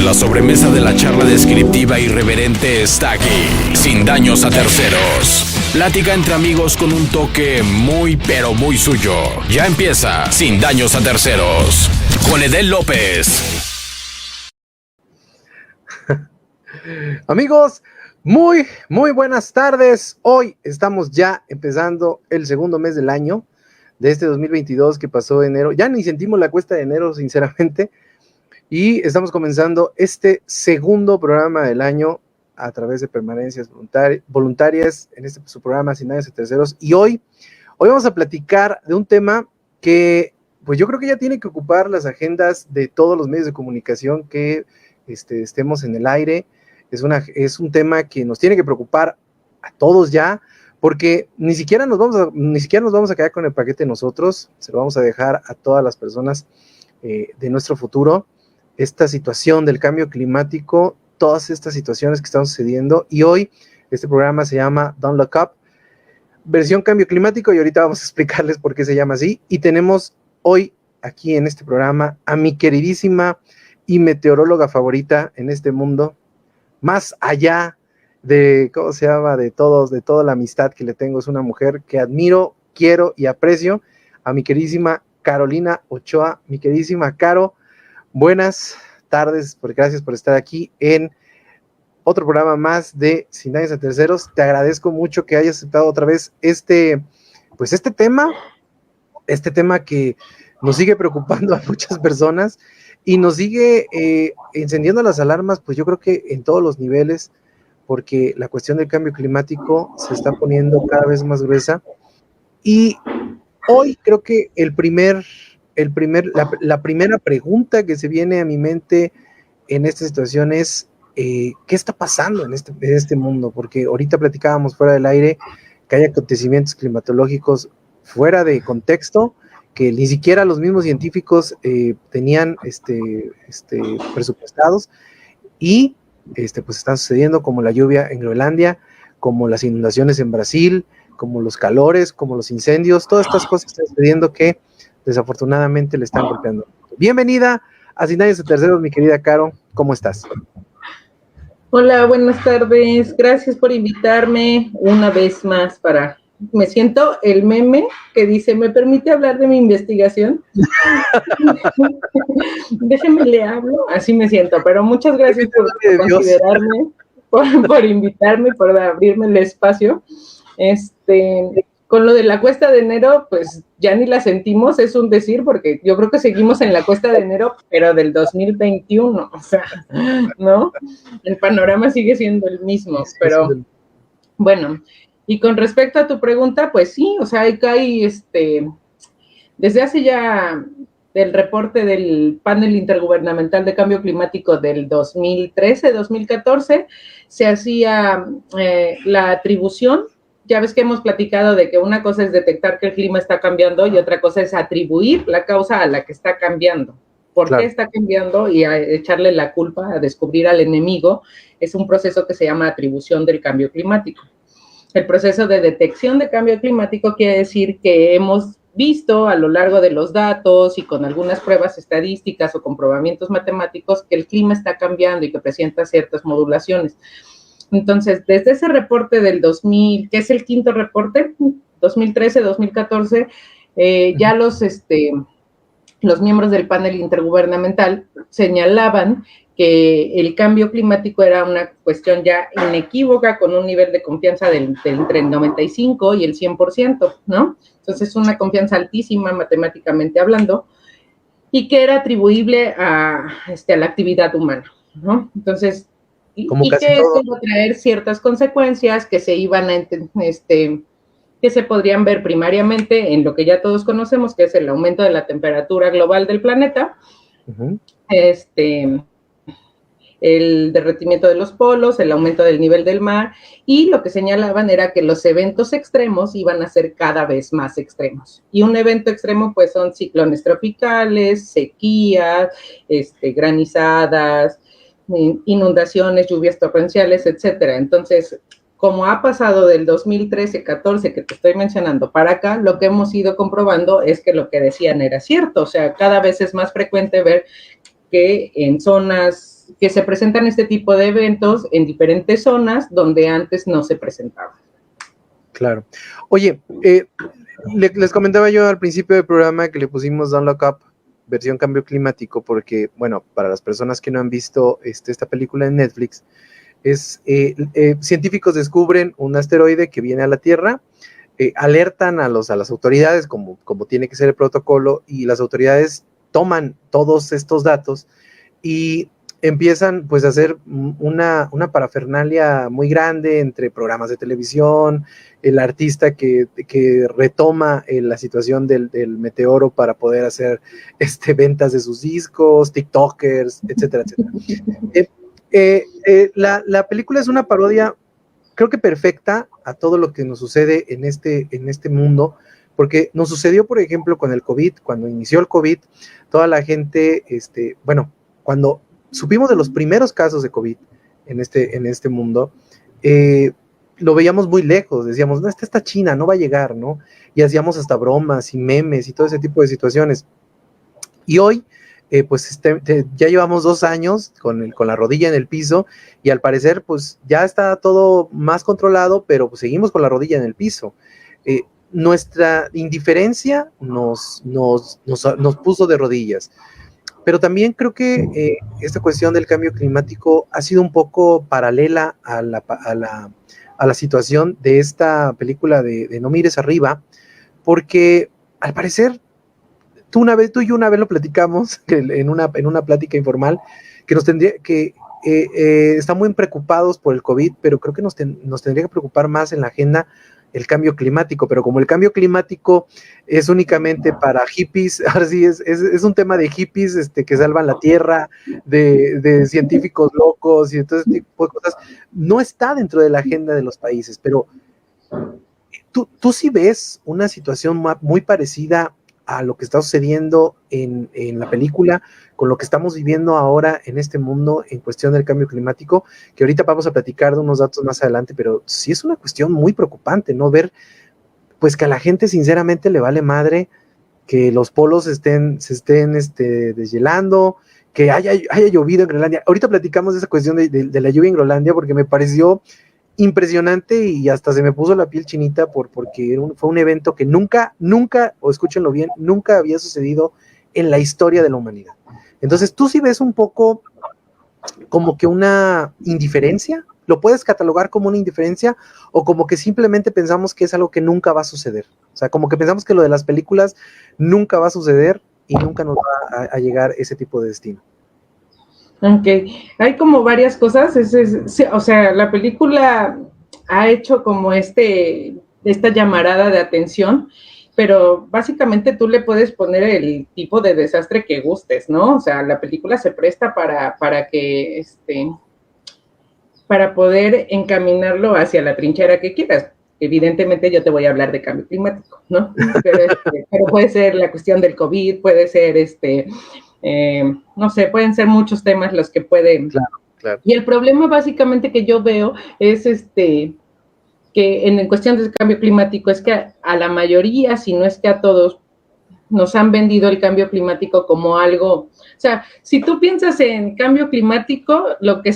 La sobremesa de la charla descriptiva irreverente está aquí, sin daños a terceros. Plática entre amigos con un toque muy pero muy suyo. Ya empieza Sin Daños a Terceros, con Edel López. Amigos, muy buenas tardes. Hoy estamos ya empezando el segundo mes del año de este 2022 que pasó enero. Ya ni sentimos la cuesta de enero, sinceramente. Y estamos comenzando este segundo programa del año a través de permanencias voluntarias en este su programa Sin Daños a Terceros. Y hoy vamos a platicar de un tema que pues yo creo que ya tiene que ocupar las agendas de todos los medios de comunicación que estemos en el aire. Es un tema que nos tiene que preocupar a todos ya, porque ni siquiera nos vamos a quedar con el paquete nosotros, se lo vamos a dejar a todas las personas de nuestro futuro. Esta situación del cambio climático, todas estas situaciones que están sucediendo, y hoy este programa se llama Don't Look Up, versión cambio climático, y ahorita vamos a explicarles por qué se llama así. Y tenemos hoy aquí en este programa a mi queridísima y meteoróloga favorita en este mundo, más allá de, ¿cómo se llama?, de toda la amistad que le tengo. Es una mujer que admiro, quiero y aprecio, a mi queridísima Carolina Ochoa. Mi queridísima Caro, buenas tardes, gracias por estar aquí en otro programa más de Sin Daños a Terceros. Te agradezco mucho que hayas aceptado otra vez este tema que nos sigue preocupando a muchas personas y nos sigue encendiendo las alarmas, pues yo creo que en todos los niveles, porque la cuestión del cambio climático se está poniendo cada vez más gruesa. Y hoy creo que la primera pregunta que se viene a mi mente en esta situación es ¿qué está pasando en este mundo? Porque ahorita platicábamos fuera del aire que hay acontecimientos climatológicos fuera de contexto, que ni siquiera los mismos científicos tenían presupuestados, y pues están sucediendo, como la lluvia en Groenlandia, como las inundaciones en Brasil, como los calores, como los incendios, todas estas cosas están sucediendo que desafortunadamente le están golpeando. Bienvenida a Sin Daños a Terceros, mi querida Caro, ¿cómo estás? Hola, buenas tardes, gracias por invitarme una vez más me siento el meme que dice, ¿me permite hablar de mi investigación? Déjeme le hablo, así me siento, pero muchas gracias por considerarme, por invitarme, por abrirme el espacio. Con lo de la cuesta de enero, pues ya ni la sentimos, es un decir, porque yo creo que seguimos en la cuesta de enero, pero del 2021, o sea, ¿no? El panorama sigue siendo el mismo, pero bueno. Y con respecto a tu pregunta, pues sí, o sea, hay desde hace ya del reporte del Panel Intergubernamental de Cambio Climático del 2013-2014, se hacía la atribución. Ya ves que hemos platicado de que una cosa es detectar que el clima está cambiando y otra cosa es atribuir la causa a la que está cambiando. ¿Por qué está cambiando? Y a echarle la culpa, a descubrir al enemigo, es un proceso que se llama atribución del cambio climático. El proceso de detección de cambio climático quiere decir que hemos visto a lo largo de los datos y con algunas pruebas estadísticas o comprobamientos matemáticos que el clima está cambiando y que presenta ciertas modulaciones. Entonces, desde ese reporte del 2000, que es el quinto reporte, 2013-2014, ya los miembros del panel intergubernamental señalaban que el cambio climático era una cuestión ya inequívoca, con un nivel de confianza entre el 95 y el 100%, ¿no? Entonces, es una confianza altísima matemáticamente hablando, y que era atribuible a la actividad humana, ¿no? Entonces, y que esto iba a traer ciertas consecuencias que se iban a que se podrían ver primariamente en lo que ya todos conocemos, que es el aumento de la temperatura global del planeta, el derretimiento de los polos, el aumento del nivel del mar, y lo que señalaban era que los eventos extremos iban a ser cada vez más extremos. Y un evento extremo, pues, son ciclones tropicales, sequías, granizadas, inundaciones, lluvias torrenciales, etcétera. Entonces, como ha pasado del 2013-14 que te estoy mencionando para acá, lo que hemos ido comprobando es que lo que decían era cierto. O sea, cada vez es más frecuente ver que en zonas que se presentan este tipo de eventos en diferentes zonas donde antes no se presentaban. Claro. Oye, les comentaba yo al principio del programa que le pusimos Don't Look Up, versión cambio climático, porque, bueno, para las personas que no han visto esta película en Netflix, científicos descubren un asteroide que viene a la Tierra, alertan a las autoridades, como tiene que ser el protocolo, y las autoridades toman todos estos datos y empiezan pues a hacer una parafernalia muy grande entre programas de televisión, el artista que retoma la situación del meteoro para poder hacer ventas de sus discos, tiktokers, etcétera, etcétera. La película es una parodia, creo que perfecta, a todo lo que nos sucede en este mundo, porque nos sucedió, por ejemplo, con el COVID. Cuando inició el COVID, toda la gente, cuando supimos de los primeros casos de COVID en este mundo, lo veíamos muy lejos, decíamos, no, esta está China, no va a llegar, ¿no? Y hacíamos hasta bromas y memes y todo ese tipo de situaciones. Y hoy, ya llevamos 2 años con la rodilla en el piso, y al parecer, pues ya está todo más controlado, pero pues, seguimos con la rodilla en el piso. Nuestra indiferencia nos puso de rodillas. Pero también creo que esta cuestión del cambio climático ha sido un poco paralela a la situación de esta película de No mires arriba, porque al parecer tú y yo una vez lo platicamos en una plática informal, que están muy preocupados por el COVID, pero creo que nos tendría que preocupar más en la agenda el cambio climático, pero como el cambio climático es únicamente para hippies, ahora sí es un tema de hippies que salvan la tierra, de científicos locos y todo ese tipo de cosas, no está dentro de la agenda de los países. Pero tú sí ves una situación muy parecida a lo que está sucediendo en la película, con lo que estamos viviendo ahora en este mundo en cuestión del cambio climático, que ahorita vamos a platicar de unos datos más adelante, pero sí es una cuestión muy preocupante, ¿no? Ver, pues, que a la gente sinceramente le vale madre que los polos se estén deshielando, que haya llovido en Groenlandia. Ahorita platicamos de esa cuestión de la lluvia en Groenlandia, porque me pareció impresionante y hasta se me puso la piel chinita porque fue un evento que nunca, o escúchenlo bien, nunca había sucedido en la historia de la humanidad. Entonces, tú sí ves un poco como que una indiferencia, ¿lo puedes catalogar como una indiferencia o como que simplemente pensamos que es algo que nunca va a suceder? O sea, como que pensamos que lo de las películas nunca va a suceder y nunca nos va a llegar ese tipo de destino. Ok, hay como varias cosas, o sea, la película ha hecho como esta llamarada de atención, pero básicamente tú le puedes poner el tipo de desastre que gustes, ¿no? O sea, la película se presta para que, para poder encaminarlo hacia la trinchera que quieras. Evidentemente yo te voy a hablar de cambio climático, ¿no? Pero puede ser la cuestión del COVID, puede ser no sé, pueden ser muchos temas los que pueden. Claro. Y el problema básicamente que yo veo es que en cuestión del cambio climático es que a la mayoría, si no es que a todos, nos han vendido el cambio climático como algo, o sea, si tú piensas en cambio climático, lo que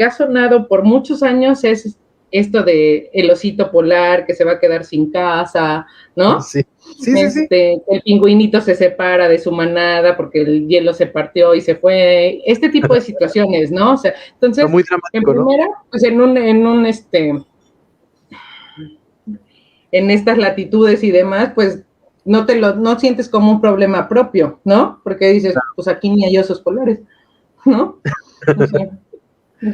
ha sonado por muchos años es esto de el osito polar que se va a quedar sin casa, ¿no? Sí. El pingüinito se separa de su manada porque el hielo se partió y se fue, este tipo de situaciones, ¿no? O sea, entonces, muy dramático, en primera, ¿no? Pues en estas latitudes y demás, pues no sientes como un problema propio, ¿no? Porque dices, claro, pues aquí ni hay osos polares, ¿no? O sea,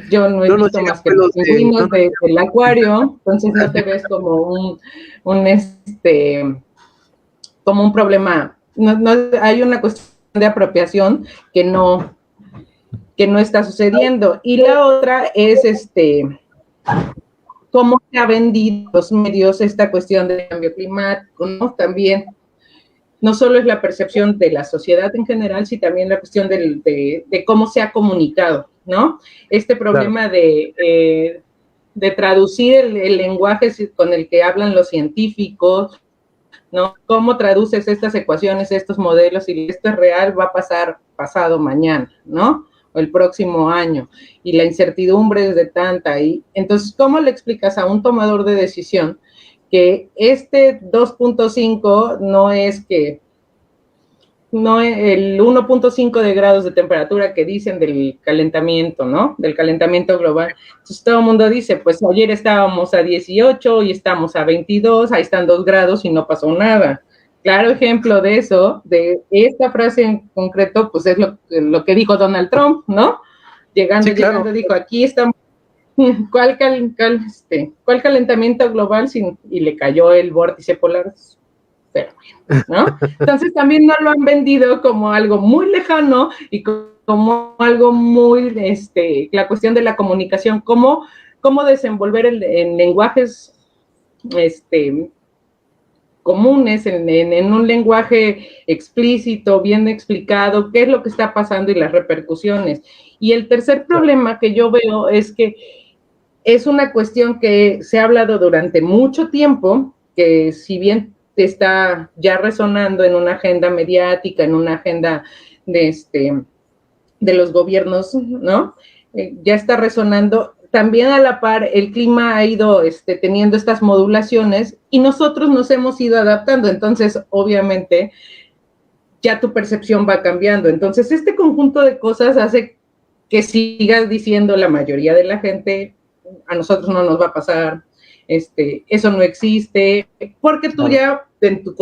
yo no he visto más que los pingüinos del acuario, entonces no te ves como como un problema, no hay una cuestión de apropiación que no está sucediendo. Y la otra es cómo se ha vendido los medios esta cuestión del cambio climático, ¿no? También, no solo es la percepción de la sociedad en general, sino también la cuestión de cómo se ha comunicado, ¿no? Este problema claro, de traducir el lenguaje con el que hablan los científicos, ¿no? ¿Cómo traduces estas ecuaciones, estos modelos? Y esto es real, va a pasar pasado mañana, ¿no? o el próximo año, y la incertidumbre es de tanta, y entonces, ¿cómo le explicas a un tomador de decisión que este 2.5 no es el 1.5 de grados de temperatura que dicen del calentamiento, ¿no? Del calentamiento global. Entonces todo el mundo dice, pues ayer estábamos a 18 y estamos a 22, ahí están 2 grados y no pasó nada. Claro ejemplo de eso, de esta frase en concreto, pues es lo que dijo Donald Trump, ¿no? Llegando, dijo, aquí estamos, ¿cuál calentamiento global? Y le cayó el vórtice polar, pero bueno, ¿no? Entonces también no lo han vendido como algo muy lejano y como algo muy, la cuestión de la comunicación, cómo desenvolver en lenguajes, comunes, en un lenguaje explícito, bien explicado, qué es lo que está pasando y las repercusiones. Y el tercer problema que yo veo es que es una cuestión que se ha hablado durante mucho tiempo, que si bien está ya resonando en una agenda mediática, en una agenda de los gobiernos, ¿no? Ya está resonando. También a la par, el clima ha ido teniendo estas modulaciones y nosotros nos hemos ido adaptando. Entonces, obviamente, ya tu percepción va cambiando. Entonces, este conjunto de cosas hace que sigas diciendo la mayoría de la gente, a nosotros no nos va a pasar, eso no existe, porque tú ya en tu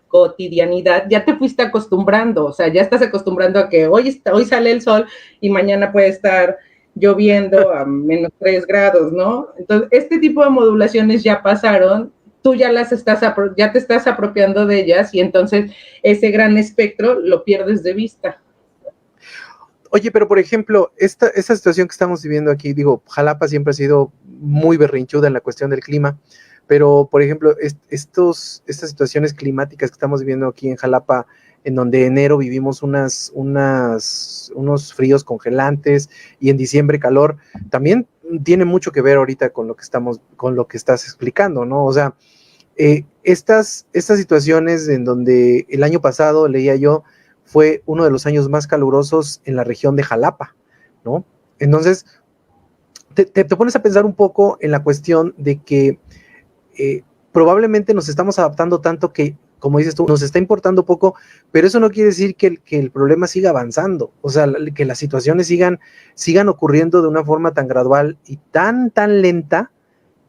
cotidianidad ya te fuiste acostumbrando, o sea, ya estás acostumbrando a que hoy sale el sol y mañana puede estar lloviendo a menos 3 grados, ¿no? Entonces, este tipo de modulaciones ya pasaron, tú ya te estás apropiando de ellas y entonces ese gran espectro lo pierdes de vista. Oye, pero por ejemplo, esta situación que estamos viviendo aquí, digo, Jalapa siempre ha sido muy berrinchuda en la cuestión del clima, pero por ejemplo, estas situaciones climáticas que estamos viviendo aquí en Jalapa, en donde en enero vivimos unos fríos congelantes y en diciembre calor, también tiene mucho que ver ahorita con lo que estás explicando, ¿no? O sea, estas situaciones en donde el año pasado, leía yo, fue uno de los años más calurosos en la región de Jalapa, ¿no? Entonces, te pones a pensar un poco en la cuestión de que probablemente nos estamos adaptando tanto que, como dices tú, nos está importando poco, pero eso no quiere decir que el problema siga avanzando, o sea, que las situaciones sigan ocurriendo de una forma tan gradual y tan lenta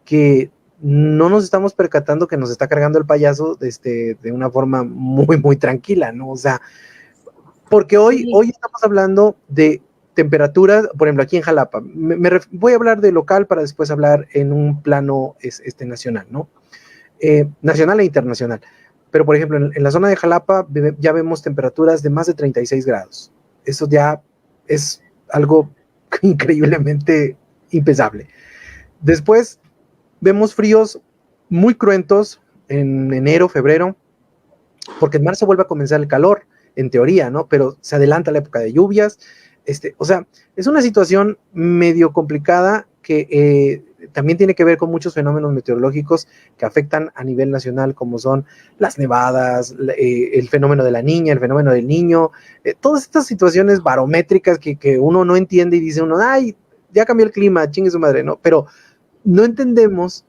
que no nos estamos percatando que nos está cargando el payaso de una forma muy, muy tranquila, ¿no? O sea, porque hoy estamos hablando de temperaturas, por ejemplo, aquí en Jalapa, voy a hablar de local para después hablar en un plano nacional, ¿no? Nacional e internacional. Pero, por ejemplo, en la zona de Jalapa ya vemos temperaturas de más de 36 grados. Eso ya es algo increíblemente impensable. Después vemos fríos muy cruentos en enero, febrero, porque en marzo vuelve a comenzar el calor, en teoría, ¿no? Pero se adelanta la época de lluvias. O sea, es una situación medio complicada que también tiene que ver con muchos fenómenos meteorológicos que afectan a nivel nacional, como son las nevadas, el fenómeno de la niña, el fenómeno del niño, todas estas situaciones barométricas que uno no entiende y dice uno, ay, ya cambió el clima, chingue su madre, ¿no? Pero no entendemos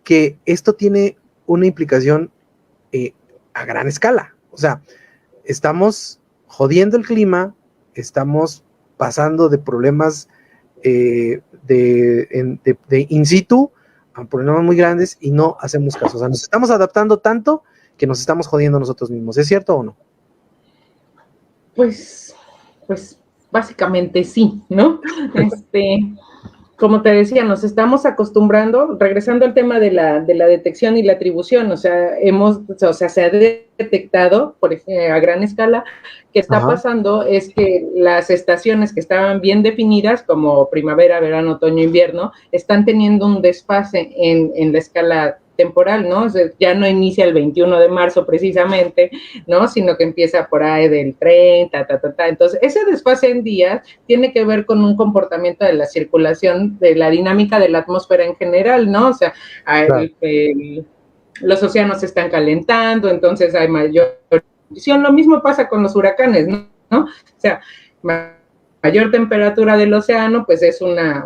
que esto tiene una implicación a gran escala. O sea, estamos jodiendo el clima, estamos pasando de problemas de in situ a problemas muy grandes y no hacemos caso. O sea, nos estamos adaptando tanto que nos estamos jodiendo nosotros mismos. ¿Es cierto o no? Pues básicamente sí, ¿no? Como te decía, nos estamos acostumbrando, regresando al tema de la detección y la atribución, o sea, se ha detectado a gran escala que está pasando es que las estaciones que estaban bien definidas, como primavera, verano, otoño, invierno, están teniendo un desfase en la escala temporal, ¿no? O sea, ya no inicia el 21 de marzo precisamente, ¿no? Sino que empieza por ahí del 30, Entonces, ese desfase en días tiene que ver con un comportamiento de la circulación, de la dinámica de la atmósfera en general, ¿no? O sea, claro. Los océanos se están calentando, entonces hay mayor... Lo mismo pasa con los huracanes, ¿no? O sea, mayor temperatura del océano, pues es una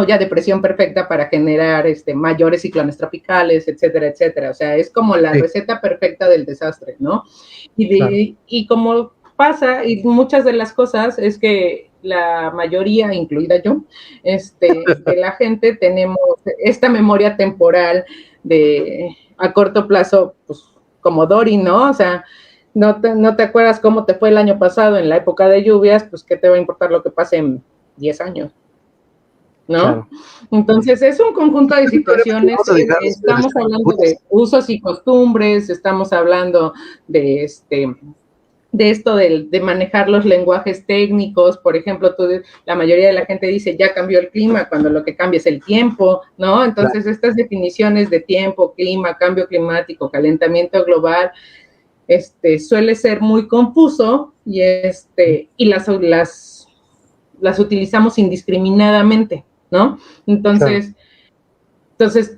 olla de presión perfecta para generar mayores ciclones tropicales, etcétera, etcétera. O sea, es como la receta perfecta del desastre, ¿no? Y como pasa, y muchas de las cosas es que la mayoría, incluida yo, de la gente tenemos esta memoria temporal de a corto plazo, pues como Dory, ¿no? O sea, no te acuerdas cómo te fue el año pasado en la época de lluvias, pues qué te va a importar lo que pase en 10 años, ¿no? Claro. Entonces es un conjunto de situaciones, estamos hablando de usos y costumbres, estamos hablando de esto de manejar los lenguajes técnicos. Por ejemplo, la mayoría de la gente dice ya cambió el clima, cuando lo que cambia es el tiempo, ¿no? Entonces estas definiciones de tiempo, clima, cambio climático, calentamiento global, suele ser muy confuso y las utilizamos indiscriminadamente, ¿no? Entonces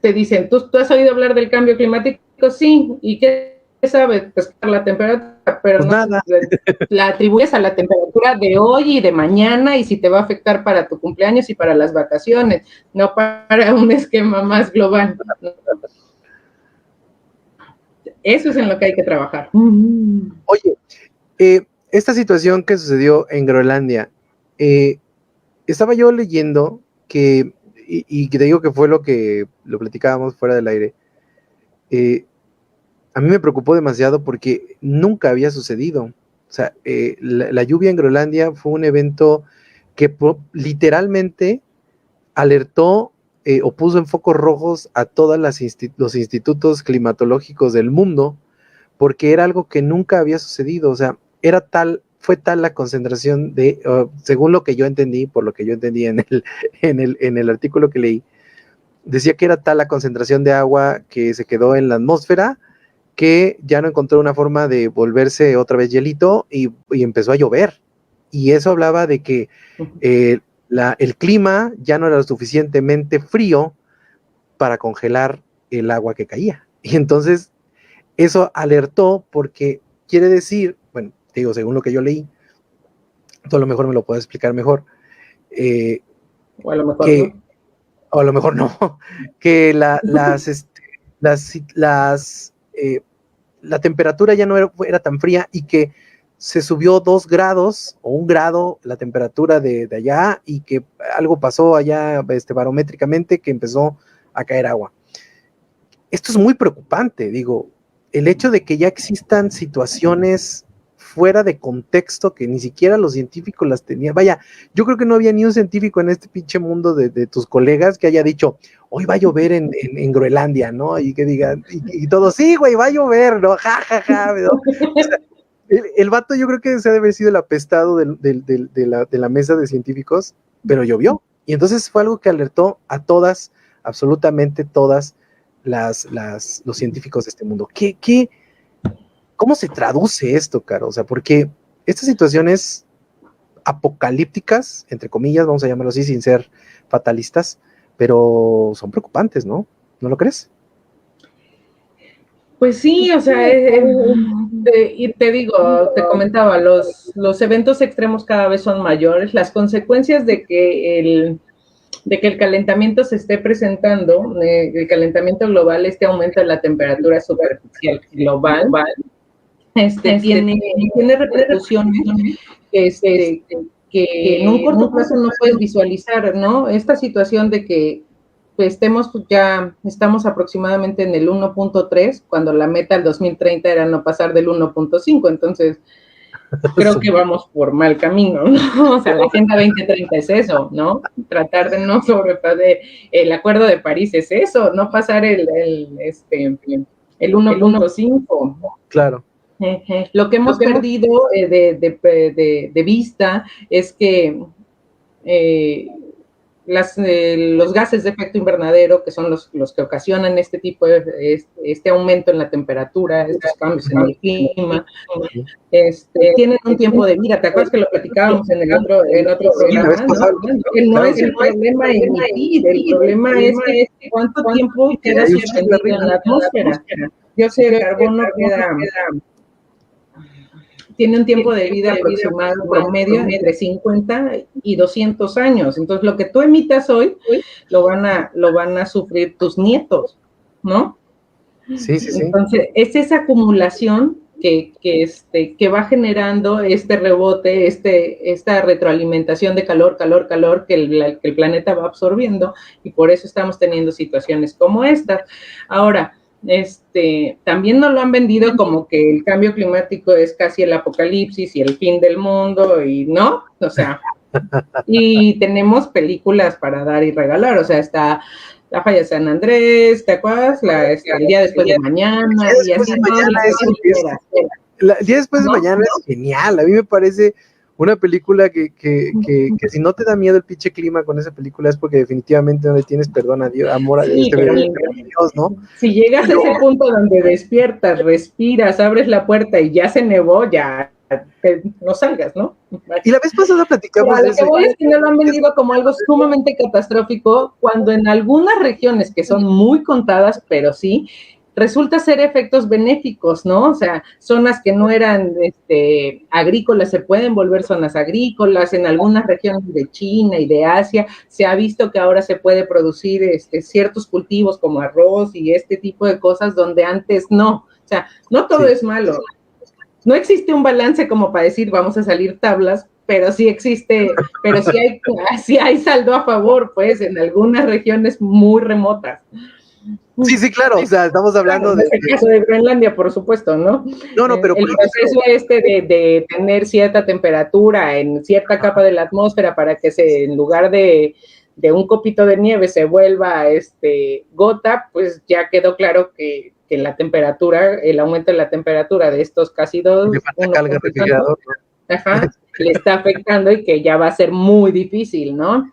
te dicen, ¿tú has oído hablar del cambio climático? Sí, ¿y qué sabes? Pues la temperatura, pero pues no nada. La atribuyes a la temperatura de hoy y de mañana, y si te va a afectar para tu cumpleaños y para las vacaciones, no para un esquema más global. Eso es en lo que hay que trabajar. Oye, esta situación que sucedió en Groenlandia, estaba yo leyendo que, y te digo que fue lo que lo platicábamos fuera del aire, a mí me preocupó demasiado porque nunca había sucedido. O sea, la lluvia en Groenlandia fue un evento que literalmente alertó o puso en focos rojos a todos los institutos climatológicos del mundo, porque era algo que nunca había sucedido. O sea, fue tal la concentración según lo que yo entendí, por lo que yo entendí en el artículo que leí, decía que era tal la concentración de agua que se quedó en la atmósfera, que ya no encontró una forma de volverse otra vez hielito y empezó a llover. Y eso hablaba de que el clima ya no era lo suficientemente frío para congelar el agua que caía. Y entonces eso alertó, porque quiere decir, bueno, digo, según lo que yo leí, tú a lo mejor me lo puedes explicar mejor, o a lo mejor no. O a lo mejor no, que la temperatura ya no era tan fría, y que se subió 2 grados o 1 grado la temperatura de allá, y que algo pasó allá barométricamente, que empezó a caer agua. Esto es muy preocupante, digo, el hecho de que ya existan situaciones fuera de contexto que ni siquiera los científicos las tenían. Vaya, yo creo que no había ni un científico en este pinche mundo de tus colegas que haya dicho, hoy va a llover en Groenlandia, ¿no? Y que digan, y todos, sí, güey, va a llover, ¿no? Ja, ja, ja, ¿no? O sea, el vato yo creo que se debe haber sido el apestado de la mesa de científicos, pero llovió. Y entonces fue algo que alertó a todas, absolutamente todas los científicos de este mundo. ¿Cómo se traduce esto, Caro? O sea, porque estas situaciones apocalípticas, entre comillas, vamos a llamarlo así, sin ser fatalistas, pero son preocupantes, ¿no? ¿No lo crees? Pues sí, o sea, y te digo, te comentaba, los eventos extremos cada vez son mayores. Las consecuencias de que el calentamiento se esté presentando, el calentamiento global, este aumento de la temperatura superficial global, tiene repercusiones que en un corto plazo no puedes visualizar, ¿no? Esta situación de que estamos aproximadamente en el 1.3, cuando la meta al 2030 era no pasar del 1.5, entonces creo que vamos por mal camino, ¿no? O sea, la Agenda 2030 es eso, ¿no? Tratar de no sobrepasar, el Acuerdo de París es eso, no pasar el 1.5. Claro. Lo que hemos perdido de vista es que los gases de efecto invernadero, que son los que ocasionan este tipo de este aumento en la temperatura, estos cambios en el clima, tienen un tiempo de vida. ¿Te acuerdas que lo platicábamos en otro programa? Que no es el problema emitir, el problema es cuánto tiempo queda suspendido en la atmósfera. Dióxido de carbono tiene un tiempo de vida aproximado promedio entre 50 y 200 años. Entonces, lo que tú emitas hoy lo van a sufrir tus nietos, ¿no? Sí. Entonces, es esa acumulación que va generando este rebote, esta retroalimentación de calor que el planeta va absorbiendo, y por eso estamos teniendo situaciones como esta. Ahora, también nos lo han vendido como que el cambio climático es casi el apocalipsis y el fin del mundo, y no, o sea, y tenemos películas para dar y regalar, o sea, está La Falla de San Andrés, ¿te acuerdas? El día después de mañana, y así el día después de mañana es genial. A mí me parece una película que si no te da miedo el pinche clima con esa película es porque definitivamente no le tienes perdón a Dios, amor a Dios, Dios, ¿no? Si llegas a ese punto donde despiertas, respiras, abres la puerta y ya se nevó, ya no salgas, ¿no? Y la vez pasada platicamos de eso. Lo que voy es que no lo han vendido como algo sumamente catastrófico, cuando en algunas regiones que son muy contadas, pero sí, resulta ser efectos benéficos, ¿no? O sea, zonas que no eran agrícolas se pueden volver zonas agrícolas. En algunas regiones de China y de Asia se ha visto que ahora se puede producir ciertos cultivos como arroz y este tipo de cosas donde antes no. O sea, no todo es malo. No existe un balance como para decir vamos a salir tablas, pero sí hay saldo a favor, pues, en algunas regiones muy remotas. Sí, claro, o sea, estamos hablando de el caso de Groenlandia, por supuesto, ¿no? No, pero el proceso de tener cierta temperatura en cierta capa de la atmósfera para que en lugar de un copito de nieve se vuelva gota, pues ya quedó claro que la temperatura, el aumento de la temperatura de estos casi dos, le está afectando y que ya va a ser muy difícil, ¿no?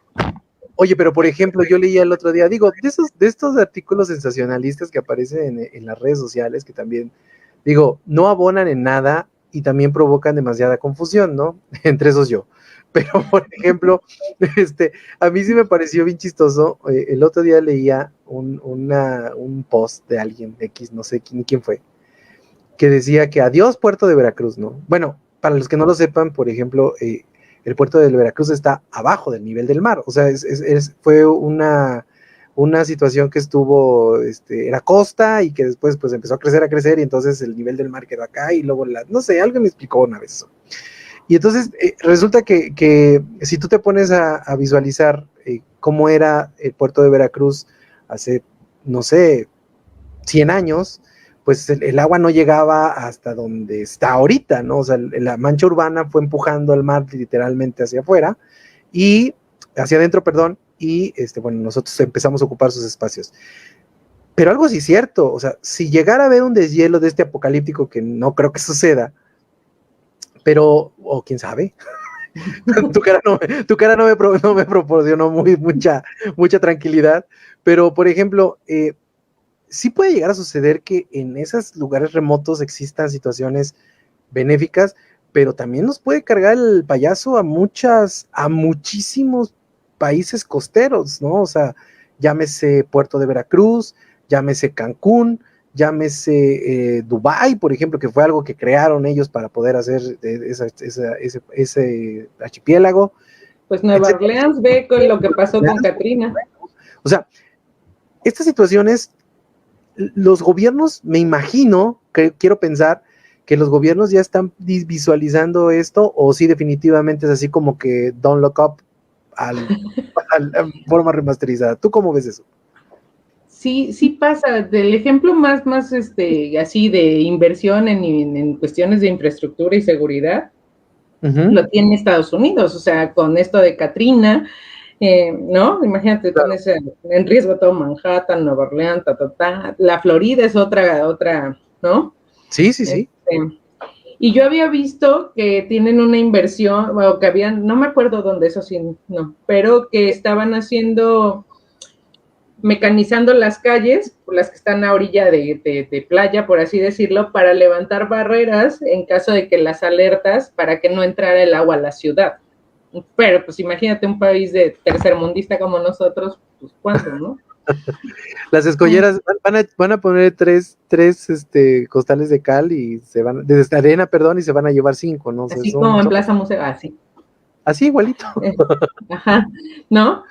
Oye, pero por ejemplo, yo leía el otro día, digo, de estos artículos sensacionalistas que aparecen en las redes sociales, que también, digo, no abonan en nada y también provocan demasiada confusión, ¿no? Entre esos yo. Pero, por ejemplo, a mí sí me pareció bien chistoso. El otro día leía un post de alguien, X, no sé ni quién fue, que decía que adiós Puerto de Veracruz, ¿no? Bueno, para los que no lo sepan, por ejemplo, el puerto de Veracruz está abajo del nivel del mar, o sea, fue una situación que estuvo, era costa y que después pues empezó a crecer y entonces el nivel del mar quedó acá y luego no sé, alguien me explicó una vez eso. Y entonces resulta que si tú te pones a visualizar cómo era el puerto de Veracruz hace, no sé, 100 años, pues el agua no llegaba hasta donde está ahorita, ¿no? O sea, la mancha urbana fue empujando al mar literalmente hacia afuera y hacia adentro, perdón, y bueno, nosotros empezamos a ocupar sus espacios. Pero algo sí es cierto, o sea, si llegara a haber un deshielo de apocalíptico, que no creo que suceda, pero, o quién sabe, tu cara no me proporcionó mucha tranquilidad, pero por ejemplo, sí puede llegar a suceder que en esos lugares remotos existan situaciones benéficas, pero también nos puede cargar el payaso a muchísimos países costeros, ¿no? O sea, llámese Puerto de Veracruz, llámese Cancún, llámese Dubái, por ejemplo, que fue algo que crearon ellos para poder hacer ese archipiélago. Pues Nueva Orleans, ve con lo que pasó con Katrina. O sea, estas situaciones, los gobiernos, me imagino, quiero pensar que los gobiernos ya están visualizando esto, o si definitivamente es así como que Don't Look Up a forma remasterizada. ¿Tú cómo ves eso? Sí pasa. Del ejemplo más así de inversión en cuestiones de infraestructura y seguridad, lo tiene Estados Unidos, o sea, con esto de Katrina, ¿no? Imagínate, claro. Pones en riesgo todo Manhattan, Nueva Orleans, la Florida es otra, ¿no? Sí. Y yo había visto que tienen una inversión, o que habían, no me acuerdo dónde, eso sí, no, pero que estaban mecanizando las calles, las que están a orilla de playa, por así decirlo, para levantar barreras en caso de que las alertas, para que no entrara el agua a la ciudad. Pero pues imagínate un país de tercermundista como nosotros, pues ¿cuánto, no? Las escolleras van a poner tres costales de cal y de arena, perdón, y se van a llevar 5, ¿no? O sea, así como en Plaza Museo, así. Así igualito. Ajá, ¿no?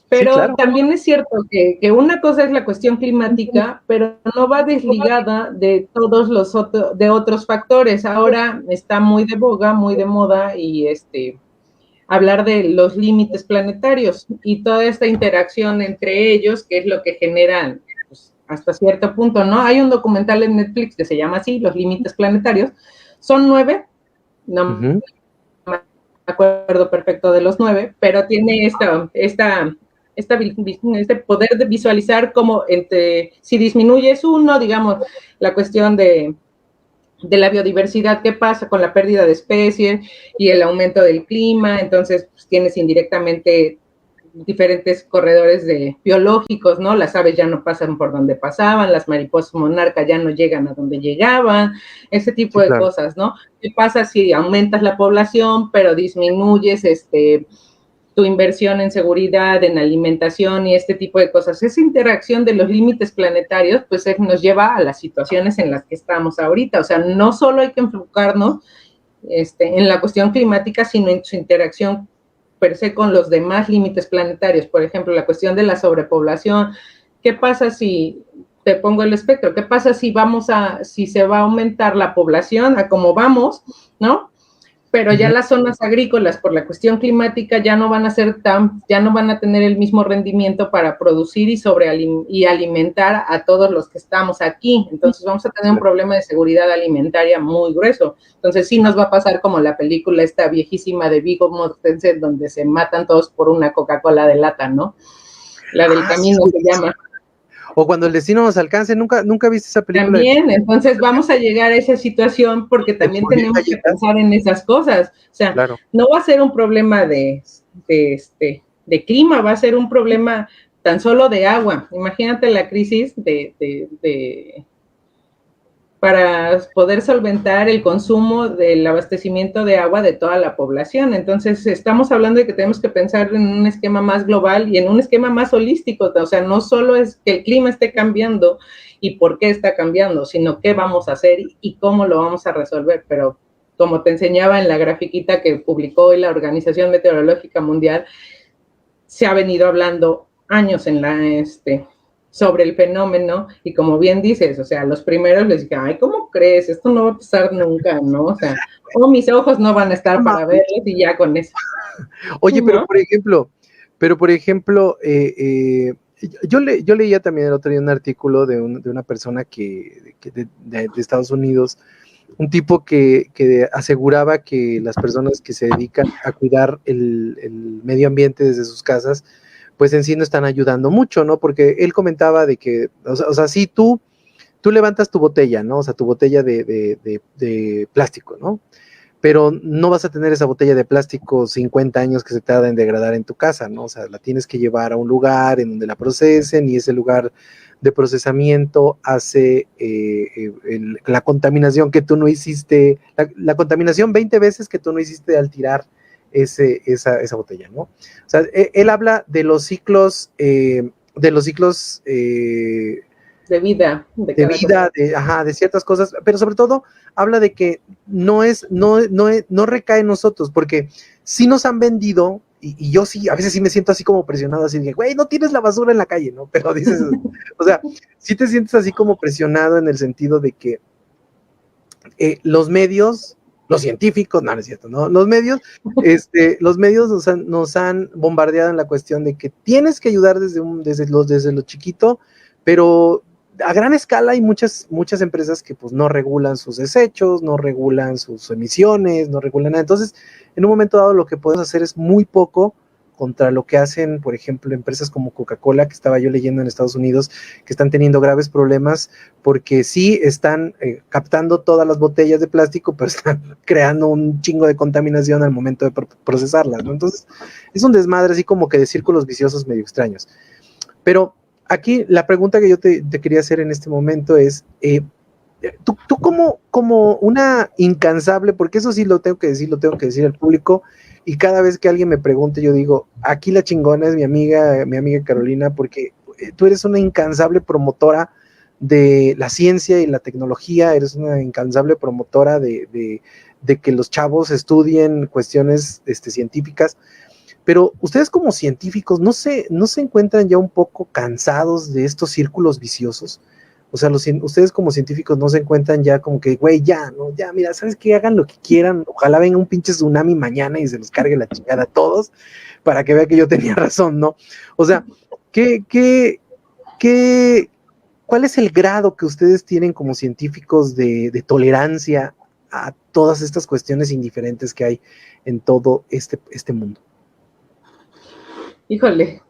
Pero sí, claro, también es cierto que una cosa es la cuestión climática, pero no va desligada de todos los otros factores. Ahora está muy de boga, muy de moda y hablar de los límites planetarios y toda esta interacción entre ellos, que es lo que generan pues, hasta cierto punto, ¿no? Hay un documental en Netflix que se llama así, Los Límites Planetarios. Son 9, no me acuerdo perfecto de los 9, pero tiene este poder de visualizar cómo si disminuyes uno, digamos, la cuestión de la biodiversidad, qué pasa con la pérdida de especies y el aumento del clima, entonces pues, tienes indirectamente diferentes corredores biológicos, ¿no? Las aves ya no pasan por donde pasaban, las mariposas monarca ya no llegan a donde llegaban, ese tipo de cosas, ¿no? ¿Qué pasa si aumentas la población, pero disminuyes tu inversión en seguridad, en alimentación y este tipo de cosas? Esa interacción de los límites planetarios, pues nos lleva a las situaciones en las que estamos ahorita. O sea, no solo hay que enfocarnos en la cuestión climática, sino en su interacción per se con los demás límites planetarios. Por ejemplo, la cuestión de la sobrepoblación. ¿Qué pasa si, te pongo el espectro, qué pasa si se va a aumentar la población a como vamos, ¿no? Pero ya las zonas agrícolas por la cuestión climática ya no van a tener el mismo rendimiento para producir y alimentar a todos los que estamos aquí. Entonces vamos a tener un problema de seguridad alimentaria muy grueso. Entonces sí nos va a pasar como la película esta viejísima de Viggo Mortensen, donde se matan todos por una Coca-Cola de lata, ¿no? La del camino se llama. O cuando el destino nos alcance, ¿nunca viste esa película? También, entonces vamos a llegar a esa situación porque también tenemos que pensar en esas cosas. O sea, claro, no va a ser un problema de clima, va a ser un problema tan solo de agua. Imagínate la crisis para poder solventar el consumo del abastecimiento de agua de toda la población. Entonces, estamos hablando de que tenemos que pensar en un esquema más global y en un esquema más holístico. O sea, no solo es que el clima esté cambiando y por qué está cambiando, sino qué vamos a hacer y cómo lo vamos a resolver. Pero, como te enseñaba en la grafiquita que publicó hoy la Organización Meteorológica Mundial, se ha venido hablando años sobre el fenómeno, y como bien dices, o sea, los primeros les dije, ay, ¿cómo crees? Esto no va a pasar nunca, ¿no? O sea, mis ojos no van a estar para verlos y ya con eso. Oye, pero por ejemplo, yo leía también el otro día un artículo de una persona de Estados Unidos, un tipo que aseguraba que las personas que se dedican a cuidar el medio ambiente desde sus casas, pues en sí no están ayudando mucho, ¿no? Porque él comentaba de que, o sea, sí, tú levantas tu botella, ¿no? O sea, tu botella de plástico, ¿no? Pero no vas a tener esa botella de plástico 50 años que se tarda en degradar en tu casa, ¿no? O sea, la tienes que llevar a un lugar en donde la procesen y ese lugar de procesamiento hace la contaminación que tú no hiciste, la contaminación 20 veces que tú no hiciste al tirar esa botella, ¿no? O sea, él habla de los ciclos, de vida, de ciertas cosas, pero sobre todo habla de que no recae en nosotros, porque sí nos han vendido, y yo sí, a veces sí me siento así como presionado, así de, güey, no tienes la basura en la calle, ¿no? Pero dices, o sea, sí te sientes así como presionado en el sentido de que los medios, los científicos, no es cierto, ¿no? Los medios nos han bombardeado en la cuestión de que tienes que ayudar desde lo chiquito, pero a gran escala hay muchas empresas que pues no regulan sus desechos, no regulan sus emisiones, no regulan nada. Entonces, en un momento dado lo que podemos hacer es muy poco contra lo que hacen, por ejemplo, empresas como Coca-Cola, que estaba yo leyendo en Estados Unidos, que están teniendo graves problemas porque sí están captando todas las botellas de plástico, pero están creando un chingo de contaminación al momento de procesarlas, ¿no? Entonces, es un desmadre así como que de círculos viciosos medio extraños. Pero aquí la pregunta que yo te quería hacer en este momento es, tú como una incansable, porque eso sí lo tengo que decir al público, y cada vez que alguien me pregunte, yo digo, aquí la chingona es mi amiga Carolina, porque tú eres una incansable promotora de la ciencia y la tecnología, eres una incansable promotora de que los chavos estudien cuestiones científicas, pero ustedes como científicos ¿no se encuentran ya un poco cansados de estos círculos viciosos? O sea, ustedes como científicos no se encuentran ya como que, güey, ya, ¿no? Ya, mira, ¿sabes qué? Hagan lo que quieran, ojalá venga un pinche tsunami mañana y se los cargue la chingada a todos, para que vea que yo tenía razón, ¿no? O sea, ¿cuál es el grado que ustedes tienen como científicos de tolerancia a todas estas cuestiones indiferentes que hay en todo este mundo? Híjole,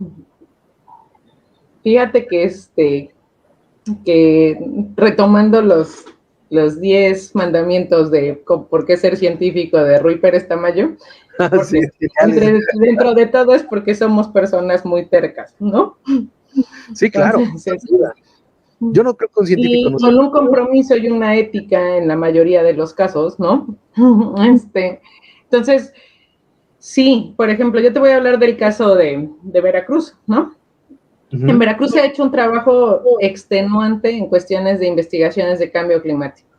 fíjate que retomando los 10 mandamientos de por qué ser científico de Ruy Pérez Tamayo, Sí, dentro de todo es porque somos personas muy tercas, ¿no? Sí, claro. Entonces, yo no creo que un científico y con un compromiso y una ética en la mayoría de los casos, ¿no? Entonces, sí, por ejemplo, yo te voy a hablar del caso de Veracruz, ¿no? En Veracruz se ha hecho un trabajo extenuante en cuestiones de investigaciones de cambio climático,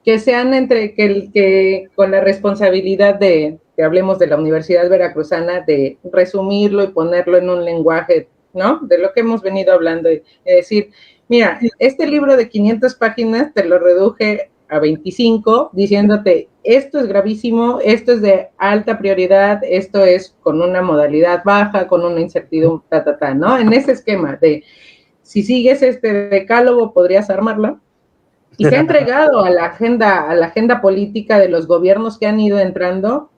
que sean que con la responsabilidad de, que hablemos de la Universidad Veracruzana, de resumirlo y ponerlo en un lenguaje, ¿no? De lo que hemos venido hablando, y decir, mira, este libro de 500 páginas te lo reduje a 25, diciéndote, esto es gravísimo, esto es de alta prioridad, esto es con una modalidad baja, con una incertidumbre, ¿no? En ese esquema de, si sigues este decálogo, podrías armarla. Y se ha entregado a la agenda política de los gobiernos que han ido entrando,